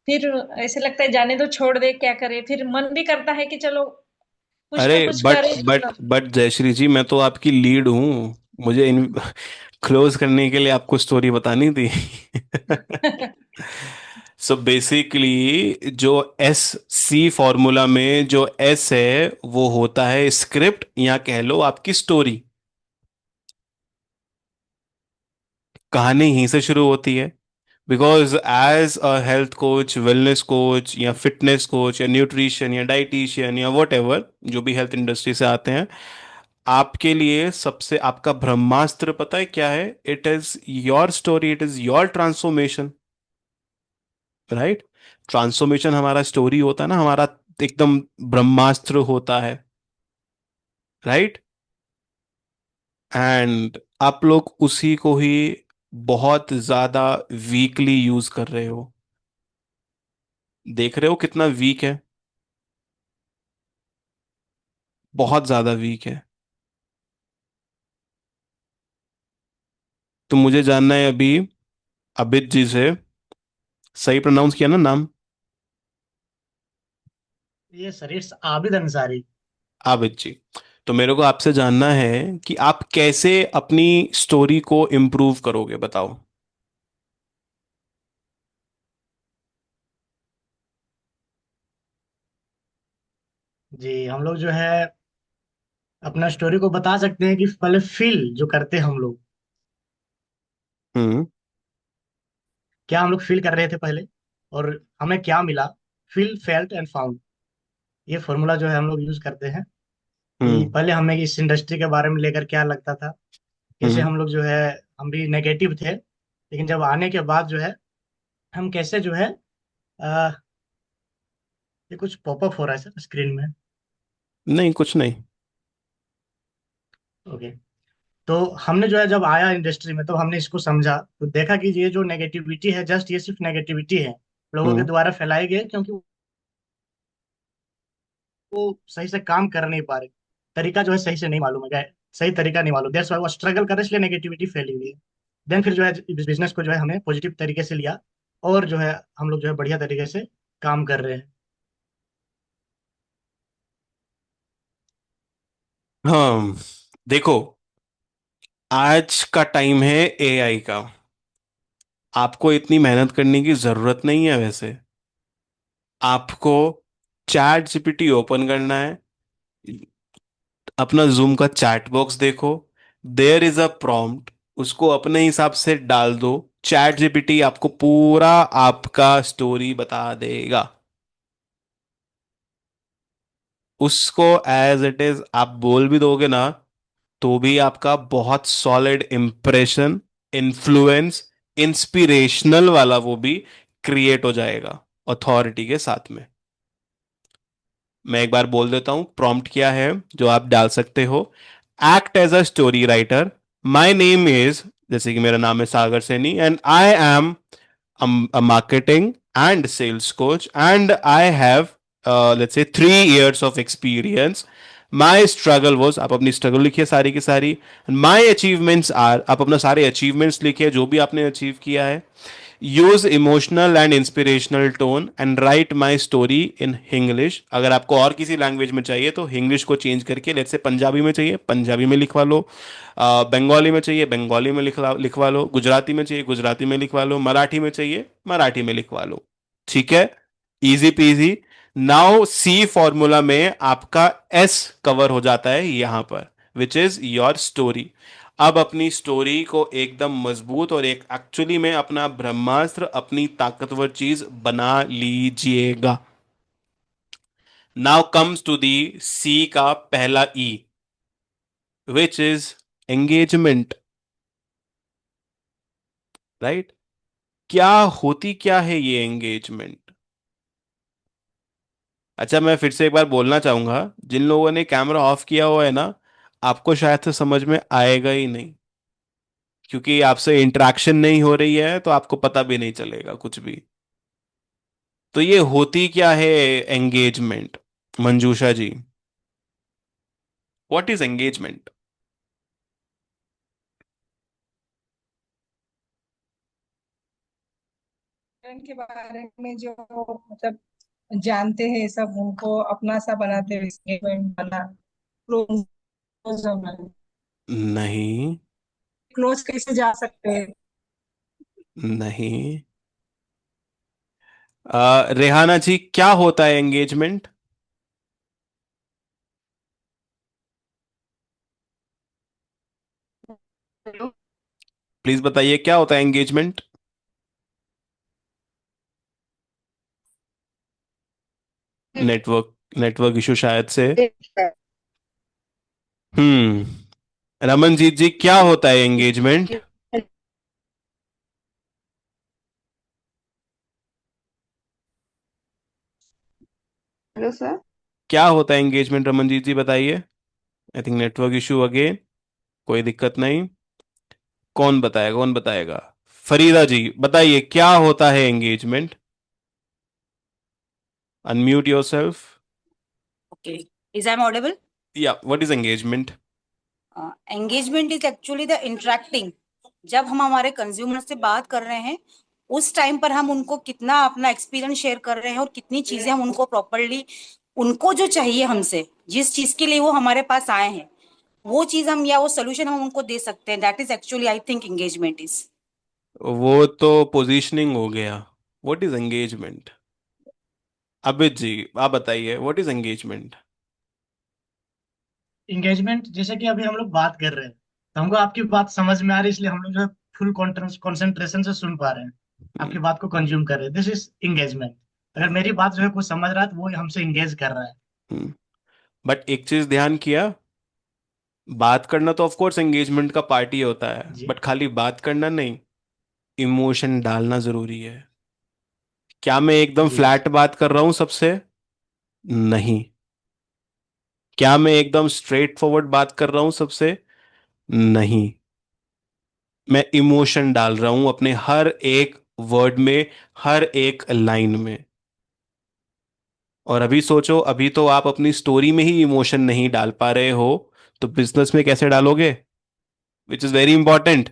फिर ऐसे लगता है जाने दो, छोड़ दे, क्या करे। फिर मन भी करता है कि चलो कुछ अरे ना कुछ बट करे बट मतलब। बट जयश्री जी, मैं तो आपकी लीड हूँ। मुझे इन क्लोज करने के लिए आपको स्टोरी बतानी थी। सो बेसिकली जो एस सी फॉर्मूला में जो एस है वो होता है स्क्रिप्ट, या कह लो आपकी स्टोरी। कहानी यहीं से शुरू होती है। Because as a health coach, wellness coach, या फिटनेस कोच, या न्यूट्रिशन, या डाइटिशियन, या वट एवर, जो भी हेल्थ इंडस्ट्री से आते हैं, आपके लिए सबसे आपका ब्रह्मास्त्र पता है क्या है? It is your story, it is your transformation. Right? Transformation हमारा स्टोरी होता है ना, हमारा एकदम ब्रह्मास्त्र होता है। राइट? एंड आप लोग उसी को ही बहुत ज्यादा वीकली यूज कर रहे हो। देख रहे हो कितना वीक है? बहुत ज्यादा वीक है। तो मुझे जानना है अभी अबित जी से, सही प्रोनाउंस किया ना नाम? ये सर, इट्स आबिद अंसारी। आबिद जी, तो मेरे को आपसे जानना है कि आप कैसे अपनी स्टोरी को इम्प्रूव करोगे, बताओ। जी, हम लोग जो है अपना स्टोरी को बता सकते हैं कि पहले फील जो करते हैं हम लोग, हम्म। क्या हम लोग फील कर रहे थे पहले, और हमें क्या मिला। फील, फेल्ट एंड फाउंड, ये फॉर्मूला जो है हम लोग यूज करते हैं। कि हम्म। पहले हमें इस इंडस्ट्री के बारे में लेकर क्या लगता था, कैसे हम्म। हम लोग जो है, हम भी नेगेटिव थे। लेकिन जब आने के बाद जो है, हम कैसे जो है ये कुछ पॉपअप हो रहा है सर स्क्रीन में। नहीं, कुछ नहीं। ओके। तो हमने जो है जब आया इंडस्ट्री में तो हमने इसको समझा तो देखा कि ये जो नेगेटिविटी है जस्ट ये सिर्फ नेगेटिविटी है, लोगों के हम्म। द्वारा फैलाई गई है, क्योंकि वो सही से काम कर नहीं पा रहे, तरीका जो है सही से नहीं मालूम है क्या है, सही तरीका नहीं मालूम, दैट्स व्हाई वो स्ट्रगल कर रहे हैं, इसलिए नेगेटिविटी फैली हुई है। देन फिर जो है इस बिजनेस को जो है हमने पॉजिटिव तरीके से लिया, और जो है हम लोग जो है बढ़िया तरीके से काम कर रहे हैं। हाँ, देखो, आज का टाइम है एआई का। आपको इतनी मेहनत करने की जरूरत नहीं है वैसे। आपको चैट जीपीटी ओपन करना है, अपना जूम का चैट बॉक्स देखो, देयर इज अ प्रॉम्प्ट, उसको अपने हिसाब से डाल दो। चैट जीपीटी आपको पूरा आपका स्टोरी बता देगा। उसको एज इट इज आप बोल भी दोगे ना, तो भी आपका बहुत सॉलिड इंप्रेशन, इन्फ्लुएंस, इंस्पिरेशनल वाला वो भी क्रिएट हो जाएगा अथॉरिटी के साथ में। मैं एक बार बोल देता हूं प्रॉम्प्ट क्या है जो आप डाल सकते हो। Act as a story writer, my name is, जैसे कि मेरा नाम है Sagar Saini, and I am a marketing and sales coach, and I have let's say 3 years of experience. My struggle was, आप अपनी स्ट्रगल लिखिए सारी की सारी। My achievements are, आप अपना सारे अचीवमेंट्स लिखिए जो भी आपने अचीव किया है। Use emotional and inspirational tone and right my story in English. अगर आपको और किसी लैंग्वेज में चाहिए तो इंग्लिश को चेंज करके, लेट्स से पंजाबी में चाहिए पंजाबी में लिखवा लो, बंगाली में चाहिए बंगाली में लिखवा लो, गुजराती में चाहिए गुजराती में लिखवा लो, मराठी में चाहिए मराठी में लिखवा लो। ठीक है, easy PG. Now see formula में आपका एस कवर हो जाता है यहां पर, विच इज योर स्टोरी। अब अपनी स्टोरी को एकदम मजबूत और एक एक्चुअली में अपना ब्रह्मास्त्र, अपनी ताकतवर चीज बना लीजिएगा। नाउ कम्स टू दी सी का पहला ई, विच इज एंगेजमेंट। राइट? क्या होती क्या है ये एंगेजमेंट? अच्छा, मैं फिर से एक बार बोलना चाहूंगा, जिन लोगों ने कैमरा ऑफ किया हुआ है ना, आपको शायद से समझ में आएगा ही नहीं, क्योंकि आपसे इंटरेक्शन नहीं हो रही है तो आपको पता भी नहीं चलेगा कुछ भी। तो ये होती क्या है engagement, Manjusha ji? What is engagement? के बारे में जो मतलब जानते हैं सब उनको अपना सा बनाते हैं, स्टेटमेंट बना क्लोज होना। नहीं। क्लोज कैसे जा सकते हैं? नहीं। रेहाना जी, क्या होता है एंगेजमेंट? प्लीज बताइए क्या होता है एंगेजमेंट। नेटवर्क नेटवर्क इशू शायद से। रमनजीत जी, क्या होता है एंगेजमेंट? Hello sir. क्या होता है एंगेजमेंट, रमनजीत जी बताइए। I think network issue again. कोई दिक्कत नहीं। कौन बताएगा, कौन बताएगा? फरीदा जी बताइए क्या होता है engagement. Unmute yourself. Okay. Is I'm audible? या what is engagement? Engagement is actually the interacting. जब हम हमारे कंज्यूमर से बात कर रहे हैं, उस टाइम पर हम उनको कितना अपना एक्सपीरियंस शेयर कर रहे हैं और कितनी चीजें हम उनको प्रॉपरली, उनको जो चाहिए हमसे, जिस चीज के लिए वो हमारे पास आए हैं, वो चीज हम या वो सोल्यूशन हम उनको दे सकते हैं। That is actually I think engagement is. वो तो पोजीशनिंग हो गया। What is engagement? Abid ji आप बताइए व्हाट इज एंगेजमेंट? इंगेजमेंट जैसे कि अभी हम लोग बात कर रहे हैं तो हमको आपकी बात समझ में आ रही है, इसलिए हम लोग जो है फुल कंसंट्रेशन से सुन पा रहे हैं, आपकी बात को कंज्यूम कर रहे हैं, दिस इज इंगेजमेंट। अगर मेरी बात जो है कोई समझ रहा है तो वो हमसे इंगेज कर रहा है। बट एक चीज ध्यान किया, बात करना तो ऑफ कोर्स एंगेजमेंट का पार्ट ही होता है, जी बट खाली बात करना नहीं, इमोशन डालना जरूरी है। क्या मैं एकदम जी फ्लैट बात कर रहा हूं सबसे? नहीं। क्या मैं एकदम स्ट्रेट फॉरवर्ड बात कर रहा हूं सबसे? नहीं। मैं इमोशन डाल रहा हूं अपने हर एक वर्ड में, हर एक लाइन में। और अभी सोचो, अभी तो आप अपनी स्टोरी में ही इमोशन नहीं डाल पा रहे हो, तो बिजनेस में कैसे डालोगे? Which is very important.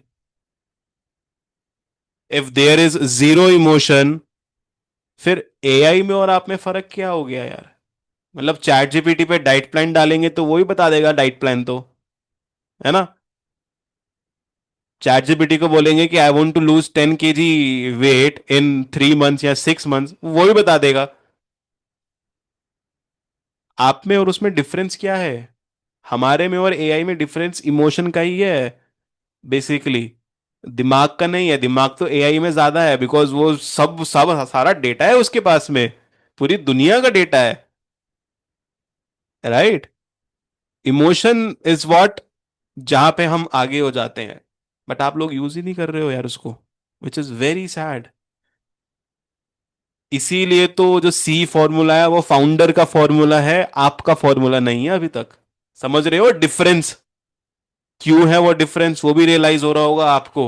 If there is zero emotion, फिर एआई में और आप में फर्क क्या हो गया यार? मतलब चैट जीपीटी पे डाइट प्लान डालेंगे तो वो ही बता देगा डाइट प्लान, तो है ना। चैट जीपीटी को बोलेंगे कि I want to lose 10 kg weight in 3 months या 6 months, वो ही बता देगा। आप में और उसमें डिफरेंस क्या है? हमारे में और एआई में डिफरेंस इमोशन का ही है बेसिकली, दिमाग का नहीं है। दिमाग तो एआई में ज्यादा है, बिकॉज वो सब सब सारा डेटा है उसके पास में, पूरी दुनिया का डेटा है, राइट। इमोशन इज व्हाट, जहां पे हम आगे हो जाते हैं, बट आप लोग यूज ही नहीं कर रहे हो यार उसको, विच इज वेरी सैड। इसीलिए तो जो सी फॉर्मूला है वो फाउंडर का फॉर्मूला है, आपका फॉर्मूला नहीं है अभी तक। समझ रहे हो डिफरेंस? क्यों है वो डिफरेंस, वो भी रियलाइज हो रहा होगा आपको।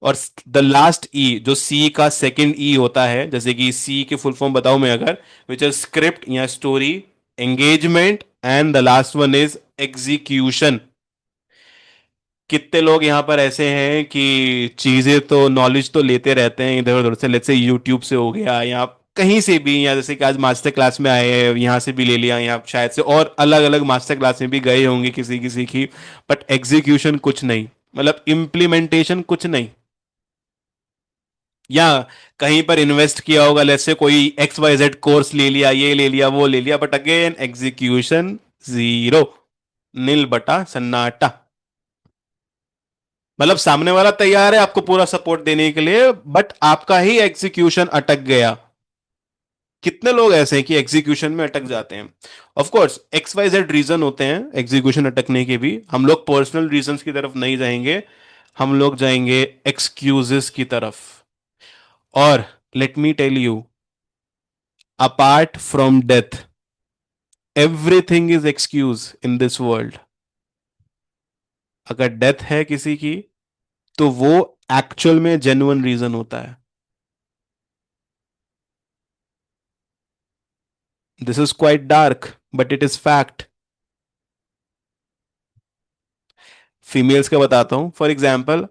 और द लास्ट ई, जो सी का सेकंड ई होता है, जैसे कि सी की फुल फॉर्म बताऊं मैं अगर, विच इज स्क्रिप्ट या story, engagement, and the last one is execution. कितने लोग यहाँ पर ऐसे हैं कि चीजें तो, नॉलेज तो लेते रहते हैं इधर उधर से, लेट्स से यूट्यूब से हो गया या कहीं से भी, या जैसे कि आज मास्टर क्लास में आए हैं यहाँ से भी ले लिया, या शायद से और अलग अलग मास्टर क्लास में भी गए होंगे किसी किसी की, बट एग्जीक्यूशन कुछ नहीं, मतलब इम्प्लीमेंटेशन कुछ नहीं। या कहीं पर इन्वेस्ट किया होगा, लेट्स से कोई XYZ कोर्स ले लिया, ये ले लिया, वो ले लिया, बट अगेन एग्जीक्यूशन जीरो, नील बटा सन्नाटा। मतलब सामने वाला तैयार है आपको पूरा सपोर्ट देने के लिए, बट आपका ही एग्जीक्यूशन अटक गया। कितने लोग ऐसे हैं कि एग्जीक्यूशन में अटक जाते हैं? ऑफ कोर्स XYZ रीजन होते हैं एग्जीक्यूशन अटकने के भी, हम लोग पर्सनल रीजंस की तरफ नहीं जाएंगे, हम लोग जाएंगे एक्सक्यूजेस की तरफ। और let me tell you, apart from death, everything is excuse in this world. अगर डेथ है किसी की, तो वो एक्चुअल में जेन्युइन रीजन होता है। This is quite dark, but it is fact. Females का बताता हूं, फॉर एग्जाम्पल,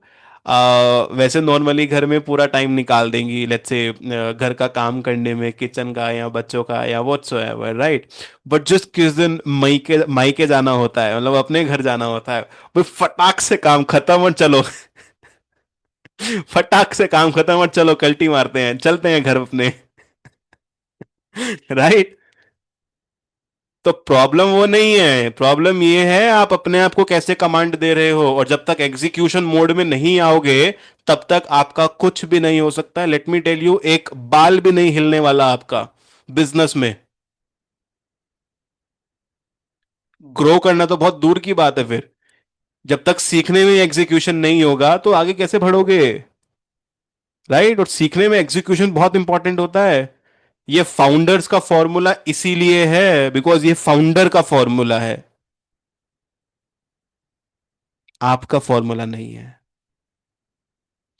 वैसे नॉर्मली घर में पूरा टाइम निकाल देंगी, लेट्स से घर का काम करने में, किचन का या बच्चों का या व्हाट्सोएवर, राइट। बट जस्ट किस दिन मायके जाना होता है, मतलब अपने घर जाना होता है, वो फटाक से काम खत्म और चलो फटाक से काम खत्म और चलो कल्टी मारते हैं, चलते हैं घर अपने राइट। तो प्रॉब्लम वो नहीं है, प्रॉब्लम ये है आप अपने आप को कैसे कमांड दे रहे हो, और जब तक एग्जीक्यूशन मोड में नहीं आओगे तब तक आपका कुछ भी नहीं हो सकता। लेट मी टेल यू, एक बाल भी नहीं हिलने वाला आपका बिजनेस में। ग्रो करना तो बहुत दूर की बात है, फिर जब तक सीखने में एग्जीक्यूशन नहीं होगा तो आगे कैसे बढ़ोगे, राइट। और सीखने में एग्जीक्यूशन बहुत इंपॉर्टेंट होता है। ये फाउंडर्स का फॉर्मूला इसीलिए है बिकॉज ये फाउंडर का फॉर्मूला है, आपका फॉर्मूला नहीं है,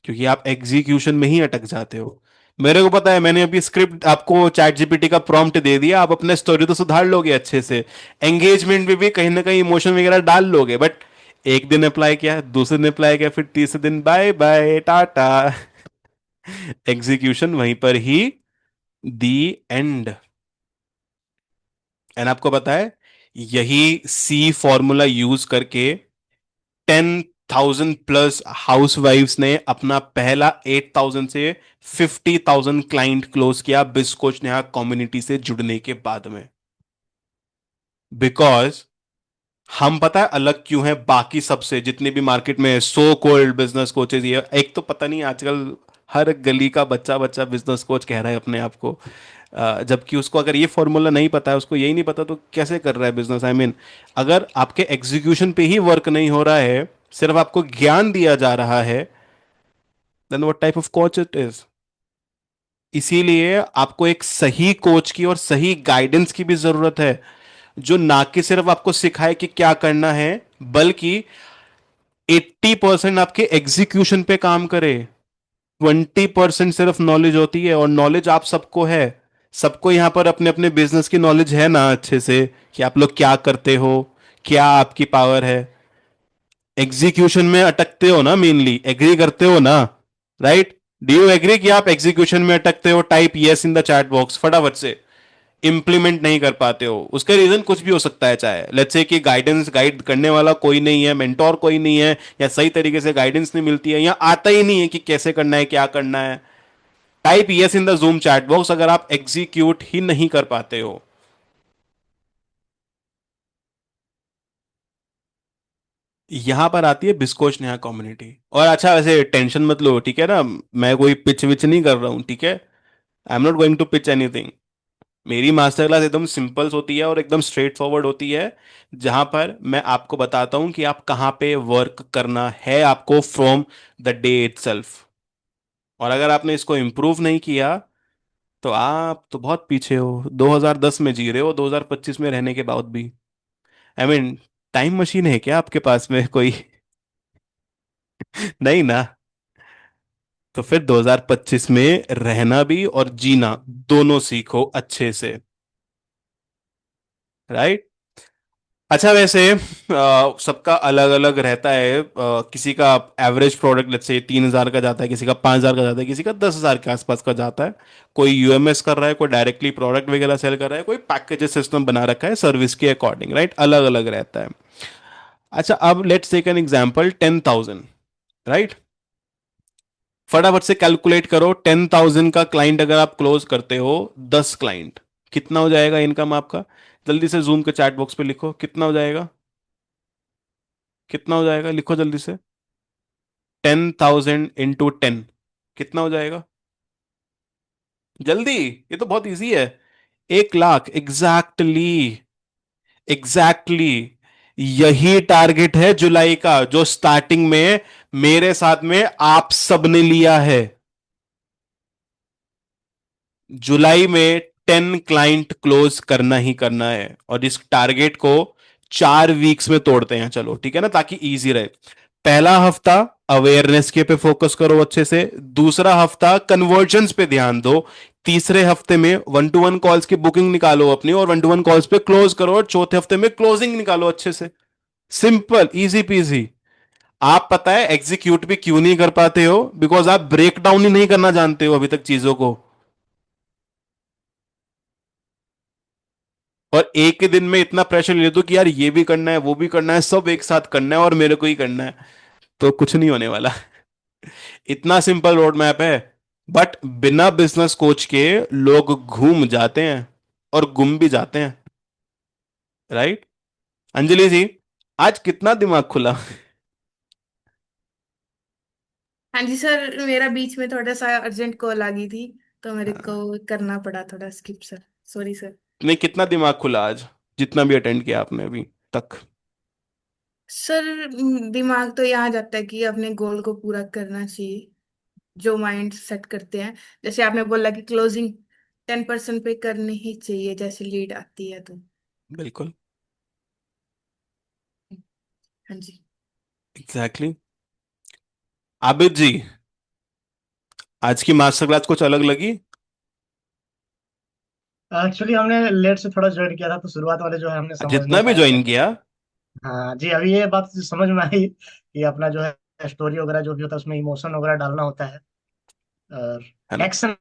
क्योंकि आप एग्जीक्यूशन में ही अटक जाते हो। मेरे को पता है, मैंने अभी स्क्रिप्ट आपको चैट जीपीटी का प्रॉम्प्ट दे दिया, आप अपने स्टोरी तो सुधार लोगे अच्छे से, एंगेजमेंट में भी कहीं ना कहीं इमोशन वगैरह डाल लोगे, बट एक दिन अप्लाई किया, दूसरे दिन अप्लाई किया, फिर तीसरे दिन बाय बाय टाटा एग्जीक्यूशन वहीं पर ही, दी एंड। एंड आपको पता है, यही सी फॉर्मूला यूज करके 10,000 प्लस हाउस वाइफ्स ने अपना पहला 8,000 से 50,000 क्लाइंट क्लोज किया बिस्कोच नेहा कम्युनिटी से जुड़ने के बाद में। बिकॉज हम पता है अलग क्यों है बाकी सबसे, जितने भी मार्केट में सो कॉल्ड बिजनेस कोचेज, ये एक तो पता नहीं आजकल हर गली का बच्चा बच्चा बिजनेस कोच कह रहा है अपने आप को, जबकि उसको अगर ये फॉर्मूला नहीं पता है, उसको यही नहीं पता, तो कैसे कर रहा है बिजनेस? आई मीन, अगर आपके एग्जीक्यूशन पे ही वर्क नहीं हो रहा है, सिर्फ आपको ज्ञान दिया जा रहा है, then what type of coach it is? इसीलिए आपको एक सही कोच की और सही गाइडेंस की भी जरूरत है, जो ना कि सिर्फ आपको सिखाए कि क्या करना है, बल्कि 80% आपके एग्जीक्यूशन पे काम करे। 20% सिर्फ नॉलेज होती है, और नॉलेज आप सबको है। सबको यहां पर अपने अपने बिजनेस की नॉलेज है ना अच्छे से, कि आप लोग क्या करते हो, क्या आपकी पावर है। एग्जीक्यूशन में अटकते हो ना, मेनली एग्री करते हो ना, राइट? डू यू एग्री कि आप एग्जीक्यूशन में अटकते हो? Type yes in the chat box फटाफट से। इंप्लीमेंट नहीं कर पाते हो, उसका रीजन कुछ भी हो सकता है। चाहे लेट्स से कि गाइड करने वाला कोई नहीं है, मेंटोर कोई नहीं है, या सही तरीके से गाइडेंस नहीं मिलती है, या आता ही नहीं है कि कैसे करना है, क्या करना है। Type yes in the zoom chat box अगर आप एग्जीक्यूट ही नहीं कर पाते हो। यहां पर आती है बिस्कोच नया कम्युनिटी। और अच्छा, वैसे टेंशन मत लो, ठीक है ना? मैं कोई पिच विच नहीं कर रहा हूं, ठीक है? I am not going to pitch anything. मेरी मास्टर क्लास एकदम सिंपल होती है और एकदम स्ट्रेट फॉरवर्ड होती है, जहां पर मैं आपको बताता हूं कि आप कहां पे वर्क करना है आपको फ्रॉम द डे इटसेल्फ। और अगर आपने इसको इम्प्रूव नहीं किया, तो आप तो बहुत पीछे हो। 2010 में जी रहे हो 2025 में रहने के बाद भी। आई मीन, टाइम मशीन है क्या आपके पास में कोई? नहीं ना? तो फिर 2025 में रहना भी और जीना दोनों सीखो अच्छे से, राइट? अच्छा, वैसे सबका अलग अलग रहता है। किसी का एवरेज प्रोडक्ट लेट्स से 3,000 का जाता है, किसी का 5,000 का जाता है, किसी का 10,000 के आसपास का जाता है। कोई यूएमएस कर रहा है, कोई डायरेक्टली प्रोडक्ट वगैरह सेल कर रहा है, कोई पैकेजेस सिस्टम बना रखा है सर्विस के अकॉर्डिंग, राइट? अलग अलग रहता है। अच्छा, अब let's take an example 10,000, right? फटाफट से कैलकुलेट करो, 10,000 का क्लाइंट अगर आप क्लोज करते हो, 10 क्लाइंट, कितना हो जाएगा इनकम आपका? जल्दी से जूम के चैट बॉक्स पे लिखो, कितना हो जाएगा? कितना हो जाएगा, लिखो जल्दी से। 10,000 × 10 कितना हो जाएगा? जल्दी, ये तो बहुत इजी है। 1 लाख, एग्जैक्टली। एग्जैक्टली यही टारगेट है जुलाई का, जो स्टार्टिंग में मेरे साथ में आप सबने लिया है। जुलाई में 10 क्लाइंट क्लोज करना ही करना है, और इस टारगेट को 4 वीक्स में तोड़ते हैं, चलो ठीक है ना, ताकि इजी रहे। पहला हफ्ता अवेयरनेस के पे फोकस करो अच्छे से, दूसरा हफ्ता कन्वर्जन्स पे ध्यान दो, तीसरे हफ्ते में 1-to-1 कॉल्स की बुकिंग निकालो अपनी, और 1-to-1 कॉल्स पे क्लोज करो, और चौथे हफ्ते में क्लोजिंग निकालो अच्छे से। Simple, easy PG. आप पता है एग्जीक्यूट भी क्यों नहीं कर पाते हो? बिकॉज आप ब्रेक डाउन ही नहीं करना जानते हो अभी तक चीजों को। और एक ही दिन में इतना प्रेशर ले दो कि यार ये भी करना है, वो भी करना है, सब एक साथ करना है, और मेरे को ही करना है, तो कुछ नहीं होने वाला। इतना सिंपल रोड मैप है। बट बिना बिजनेस कोच के लोग घूम जाते हैं, और गुम भी जाते हैं, राइट? अंजलि जी, आज कितना दिमाग खुला। हाँ जी सर, मेरा बीच में थोड़ा सा अर्जेंट कॉल आ गई थी, तो मेरे को करना पड़ा थोड़ा स्किप सर। Sorry sir. नहीं, कितना दिमाग खुला आज, जितना भी अटेंड किया आपने अभी तक? सर दिमाग तो यहाँ जाता है कि अपने गोल को पूरा करना चाहिए, जो माइंड सेट करते हैं। जैसे आपने बोला कि क्लोजिंग 10% पे करनी ही चाहिए जैसे लीड आती है तो। बिल्कुल, हाँ जी। Exactly exactly. आबिद जी, आज की मास्टर क्लास कुछ अलग लगी? एक्चुअली हमने लेट से थोड़ा ज्वाइन किया था, तो शुरुआत वाले जो है हमने समझ नहीं जितना भी पाया ज्वाइन थे। किया। हाँ जी, अभी ये बात समझ में आई कि अपना जो है स्टोरी वगैरह जो भी होता है उसमें इमोशन वगैरह डालना होता है, और है ना? एक्शन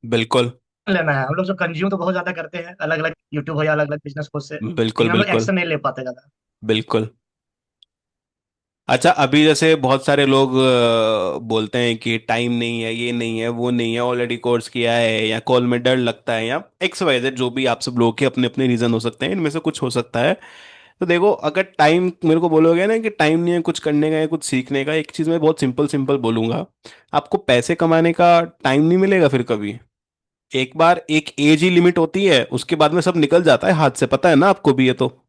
बिल्कुल लेना है। हम लोग जो कंज्यूम तो बहुत ज्यादा करते हैं अलग अलग यूट्यूब हो या अलग अलग बिजनेस कोर्स से, बिल्कुल लेकिन हम लोग बिल्कुल एक्शन नहीं ले पाते ज्यादा। बिल्कुल। अच्छा, अभी जैसे बहुत सारे लोग बोलते हैं कि टाइम नहीं है, ये नहीं है, वो नहीं है, ऑलरेडी कोर्स किया है, या कॉल में डर लगता है, या एक्स वाई जेड, जो भी आप सब लोगों के अपने अपने रीजन हो सकते हैं, इनमें से कुछ हो सकता है। तो देखो, अगर टाइम मेरे को बोलोगे ना कि टाइम नहीं है कुछ करने का या कुछ सीखने का, एक चीज मैं बहुत सिंपल सिंपल बोलूंगा। आपको पैसे कमाने का टाइम नहीं मिलेगा फिर कभी। एक बार एक एज ही लिमिट होती है, उसके बाद में सब निकल जाता है हाथ से, पता है ना आपको भी ये तो,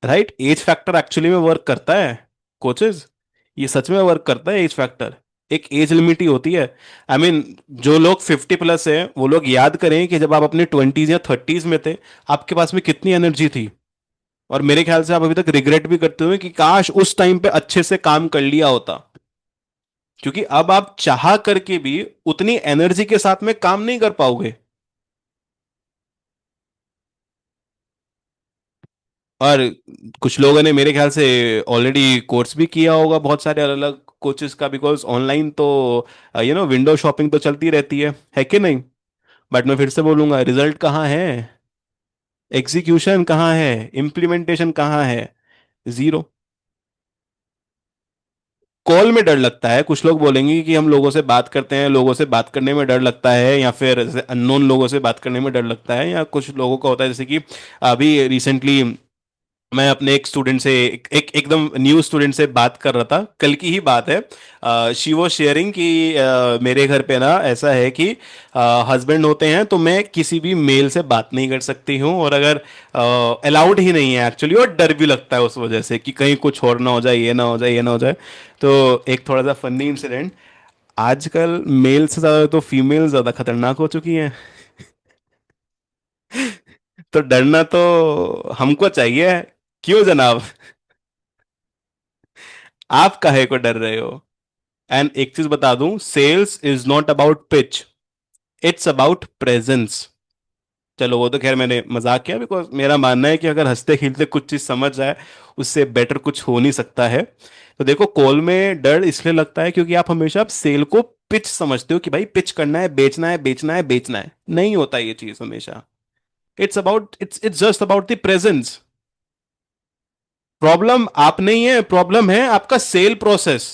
राइट? एज फैक्टर एक्चुअली में वर्क करता है कोचेस, ये सच में वर्क करता है एज फैक्टर। एक एज लिमिट ही होती है। आई मीन जो लोग 50+ है वो लोग याद करें कि जब आप अपने 20s या 30s में थे, आपके पास में कितनी एनर्जी थी। और मेरे ख्याल से आप अभी तक रिग्रेट भी करते हुए कि काश उस टाइम पे अच्छे से काम कर लिया होता, क्योंकि अब आप चाह करके भी उतनी एनर्जी के साथ में काम नहीं कर पाओगे। और कुछ लोगों ने मेरे ख्याल से ऑलरेडी कोर्स भी किया होगा बहुत सारे अलग अलग कोचेस का, बिकॉज ऑनलाइन तो विंडो शॉपिंग तो चलती रहती है कि नहीं। बट मैं फिर से बोलूंगा, रिजल्ट कहाँ है, एग्जीक्यूशन कहाँ है, इम्प्लीमेंटेशन कहाँ है? जीरो। कॉल में डर लगता है, कुछ लोग बोलेंगे कि हम लोगों से बात करते हैं, लोगों से बात करने में डर लगता है, या फिर अननोन लोगों से बात करने में डर लगता है, या कुछ लोगों का होता है जैसे कि अभी रिसेंटली मैं अपने एक स्टूडेंट से एकदम न्यू स्टूडेंट से बात कर रहा था, कल की ही बात है। शी वो शेयरिंग कि मेरे घर पे ना ऐसा है कि हस्बैंड होते हैं तो मैं किसी भी मेल से बात नहीं कर सकती हूँ, और अगर अलाउड ही नहीं है एक्चुअली, और डर भी लगता है उस वजह से कि कहीं कुछ और ना हो जाए, ये ना हो जाए, ये ना हो जाए। तो एक थोड़ा सा फनी इंसिडेंट, आजकल मेल से ज्यादा तो फीमेल ज्यादा खतरनाक हो चुकी हैं। तो डरना तो हमको चाहिए। क्यों जनाब? आप काहे को डर रहे हो? एंड एक चीज बता दूं, sales is not about pitch, it's about presence. चलो वो तो खैर मैंने मजाक किया, बिकॉज मेरा मानना है कि अगर हंसते खेलते कुछ चीज समझ जाए, उससे बेटर कुछ हो नहीं सकता है। तो देखो, कॉल में डर इसलिए लगता है क्योंकि आप हमेशा आप सेल को पिच समझते हो कि भाई पिच करना है, बेचना है, बेचना है, बेचना है। नहीं होता ये चीज हमेशा। It's just about the presence. Problem आप नहीं है, प्रॉब्लम है आपका सेल प्रोसेस,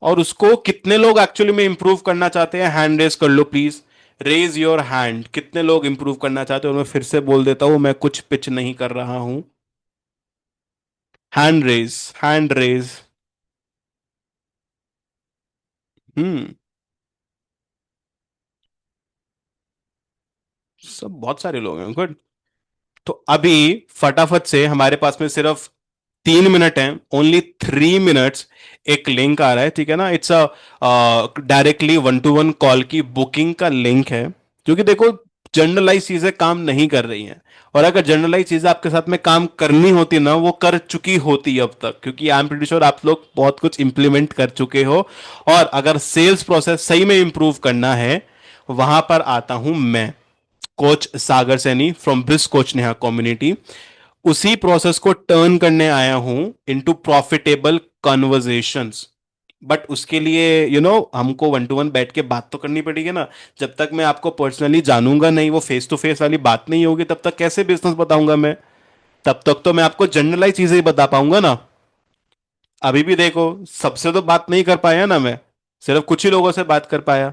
और उसको कितने लोग एक्चुअली में इंप्रूव करना चाहते हैं। हैंड रेज कर लो प्लीज, रेज योर हैंड। कितने लोग इंप्रूव करना चाहते हो? और मैं फिर से बोल देता हूं, मैं कुछ पिच नहीं कर रहा हूं। Hand raise, hand raise. हम्म। सब बहुत सारे लोग हैं, गुड। तो अभी फटाफट से हमारे पास में सिर्फ 3 मिनट है, ओनली 3 मिनट्स। एक लिंक आ रहा है, ठीक है ना? It's a directly 1-to-1 call की बुकिंग का लिंक है। क्योंकि देखो, जनरलाइज चीजें काम नहीं कर रही हैं, और अगर जनरलाइज चीजें आपके साथ में काम करनी होती ना, वो कर चुकी होती अब तक, क्योंकि आई एम प्रीटी श्योर आप लोग बहुत कुछ इंप्लीमेंट कर चुके हो। और अगर सेल्स प्रोसेस सही में इंप्रूव करना है, वहां पर आता हूं मैं, coach Sagar Saini from brisk coach Neha community. उसी प्रोसेस को टर्न करने आया हूं इनटू प्रॉफिटेबल कन्वर्जेशंस। बट उसके लिए हमको 1-to-1 बैठ के बात तो करनी पड़ेगी ना। जब तक मैं आपको पर्सनली जानूंगा नहीं, वो फेस टू फेस वाली बात नहीं होगी, तब तक कैसे बिजनेस बताऊंगा मैं? तब तक तो मैं आपको जनरलाइज चीजें ही बता पाऊंगा ना। अभी भी देखो, सबसे तो बात नहीं कर पाया ना मैं, सिर्फ कुछ ही लोगों से बात कर पाया।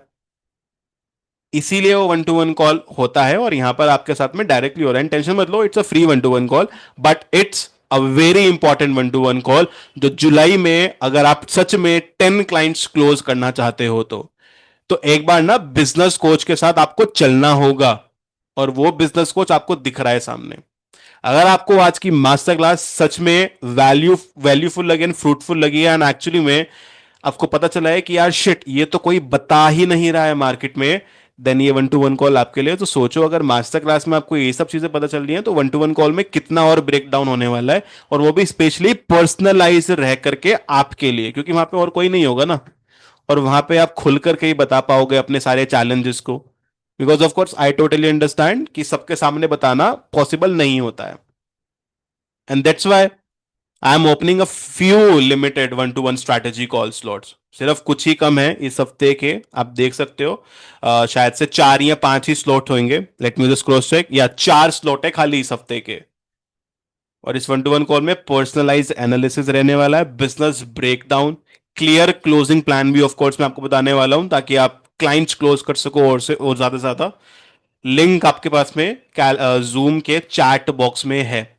इसीलिए वो 1-to-1 कॉल होता है, और यहां पर आपके साथ में डायरेक्टली हो रहा है। टेंशन मत लो, it's a free 1-to-1 call, but it's a very important 1-to-1 call, जो जुलाई में अगर आप सच में 10 क्लाइंट्स क्लोज करना चाहते हो तो एक बार ना बिजनेस कोच के साथ आपको चलना होगा, और वो बिजनेस कोच आपको दिख रहा है सामने। अगर आपको आज की मास्टर क्लास सच में वैल्यूफुल लगी एंड फ्रूटफुल लगी है, एंड एक्चुअली में आपको पता चला है कि यार शिट, ये तो कोई बता ही नहीं रहा है मार्केट में, देन ये 1-to-1 कॉल आपके लिए। तो सोचो, अगर मास्टर क्लास में आपको ये सब चीजें पता चल रही हैं, तो 1-to-1 कॉल में कितना और ब्रेक डाउन होने वाला है, और वो भी स्पेशली पर्सनलाइज रह करके आपके लिए, क्योंकि वहां पे और कोई नहीं होगा ना। और वहां पे आप खुल करके ही बता पाओगे अपने सारे चैलेंजेस को, because of course I totally understand कि सबके सामने बताना पॉसिबल नहीं होता है। And that's why I am opening a few limited 1-to-1 strategy call slots. सिर्फ कुछ ही कम है इस हफ्ते के, आप देख सकते हो। शायद से 4 या 5 ही स्लॉट होंगे, let me just cross check, या 4 स्लॉट है खाली इस हफ्ते के। और इस 1-to-1 कॉल में पर्सनलाइज एनालिसिस रहने वाला है, business breakdown, clear closing plan भी ऑफ कोर्स मैं आपको बताने वाला हूं, ताकि आप क्लाइंट्स क्लोज कर सको और से और ज्यादा से ज्यादा। लिंक आपके पास में जूम के चैट बॉक्स में है,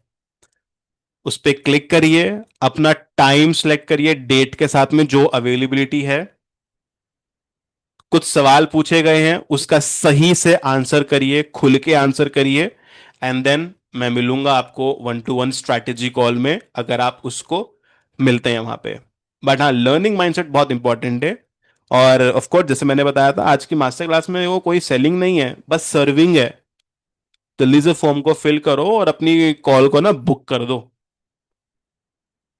उस पर क्लिक करिए, अपना टाइम सेलेक्ट करिए, डेट के साथ में जो अवेलेबिलिटी है। कुछ सवाल पूछे गए हैं, उसका सही से आंसर करिए, खुल के आंसर करिए, एंड देन मैं मिलूंगा आपको 1-to-1 स्ट्रैटेजी कॉल में, अगर आप उसको मिलते हैं वहां पे। बट हाँ, लर्निंग माइंडसेट बहुत इंपॉर्टेंट है। और ऑफ कोर्स जैसे मैंने बताया था, आज की मास्टर क्लास में वो कोई सेलिंग नहीं है, बस सर्विंग है। जल्दी से फॉर्म को फिल करो और अपनी कॉल को ना बुक कर दो,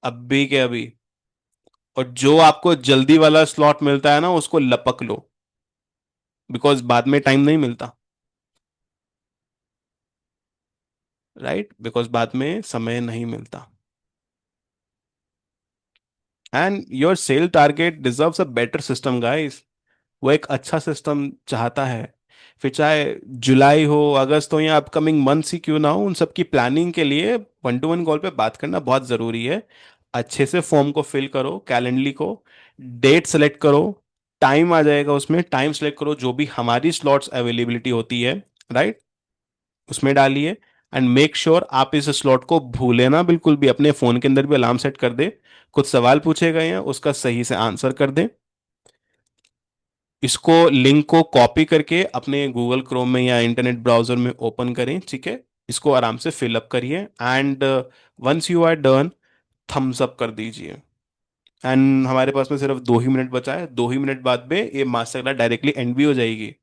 अभी के अभी। और जो आपको जल्दी वाला स्लॉट मिलता है ना, उसको लपक लो, बिकॉज बाद में टाइम नहीं मिलता, राइट? बिकॉज बाद में समय नहीं मिलता। And your sale target deserves a better system guys. वो एक अच्छा सिस्टम चाहता है। फिर चाहे जुलाई हो, अगस्त हो, या अपकमिंग मंथ्स ही क्यों ना हो, उन सब की प्लानिंग के लिए 1-to-1 कॉल पे बात करना बहुत ज़रूरी है। अच्छे से फॉर्म को फिल करो, कैलेंडली को डेट सेलेक्ट करो, टाइम आ जाएगा उसमें, टाइम सेलेक्ट करो, जो भी हमारी स्लॉट्स अवेलेबिलिटी होती है, राइट, उसमें डालिए। एंड मेक श्योर आप इस स्लॉट को भूले ना बिल्कुल भी। अपने फ़ोन के अंदर भी अलार्म सेट कर दे, कुछ सवाल पूछे गए हैं उसका सही से आंसर कर दे। इसको लिंक को कॉपी करके अपने गूगल क्रोम में या इंटरनेट ब्राउजर में ओपन करें, ठीक है? इसको आराम से फिलअप करिए and once you are done, thumbs up कर दीजिए। एंड हमारे पास में सिर्फ 2 ही मिनट बचा है, 2 ही मिनट बाद में ये मास्टर क्लास डायरेक्टली एंड भी हो जाएगी,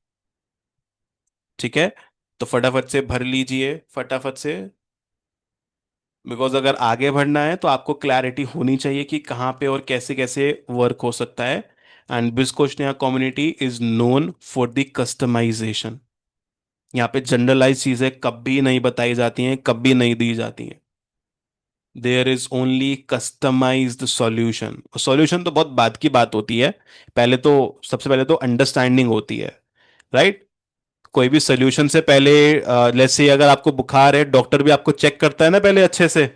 ठीक है? तो फटाफट से भर लीजिए, फटाफट से। बिकॉज अगर आगे बढ़ना है तो आपको क्लैरिटी होनी चाहिए कि कहाँ पे और कैसे कैसे वर्क हो सकता है। एंड बिस्कोशनिया community is known for the customization. यहाँ पे जनरलाइज चीजें कभी नहीं बताई जाती हैं, कभी नहीं दी जाती हैं। There is only customized solution. Solution तो बहुत बाद की बात होती है, पहले तो, सबसे पहले तो अंडरस्टैंडिंग होती है, राइट? कोई भी सोल्यूशन से पहले, लेट्स से अगर आपको बुखार है, डॉक्टर भी आपको चेक करता है ना पहले अच्छे से,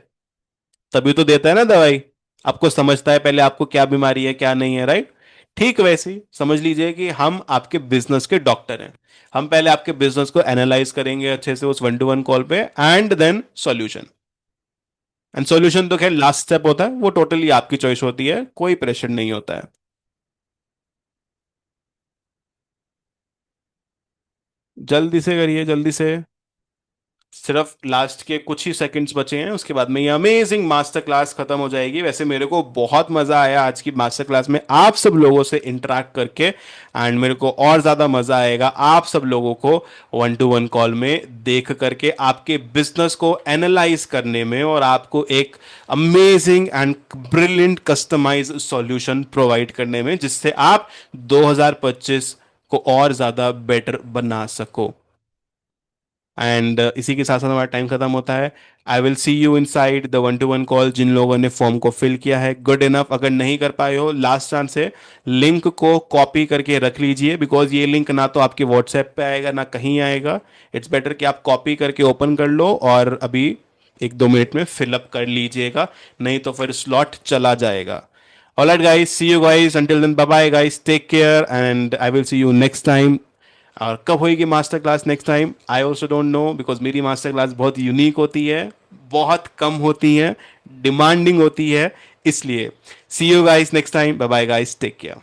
तभी तो देता है ना दवाई। आपको समझता है पहले आपको क्या बीमारी है क्या नहीं है, राइट? ठीक वैसे ही समझ लीजिए कि हम आपके बिजनेस के डॉक्टर हैं। हम पहले आपके बिजनेस को एनालाइज करेंगे अच्छे से उस 1-to-1 कॉल पे, and then solution. And solution तो खैर लास्ट स्टेप होता है, वो टोटली आपकी चॉइस होती है, कोई प्रेशर नहीं होता है। जल्दी से करिए, जल्दी से। सिर्फ लास्ट के कुछ ही सेकंड्स बचे हैं, उसके बाद में ये अमेजिंग मास्टर क्लास खत्म हो जाएगी। वैसे मेरे को बहुत मजा आया आज की मास्टर क्लास में आप सब लोगों से इंटरेक्ट करके, एंड मेरे को और ज्यादा मजा आएगा आप सब लोगों को 1-to-1 कॉल में देख करके आपके बिजनेस को एनालाइज करने में, और आपको एक amazing and brilliant customize solution provide करने में, जिससे आप 2025 को और ज्यादा बेटर बना सको। एंड इसी के साथ साथ हमारा टाइम खत्म होता है। I will see you inside the 1-to-1 call. जिन लोगों ने फॉर्म को फिल किया है, गुड इनफ। अगर नहीं कर पाए हो, लास्ट चांस है, लिंक को कॉपी करके रख लीजिए, बिकॉज ये लिंक ना तो आपके व्हाट्सएप पे आएगा ना कहीं आएगा। इट्स बेटर कि आप कॉपी करके ओपन कर लो और अभी 1-2 मिनट में फिलअप कर लीजिएगा, नहीं तो फिर स्लॉट चला जाएगा। Alright guys, see you guys, until then bye bye guys, take care, and I will see you next time. और कब होएगी master class next time, I also don't know, because मेरी मास्टर क्लास बहुत यूनिक होती है, बहुत कम होती है, डिमांडिंग होती है, इसलिए see you guys next time. Bye bye guys, take care.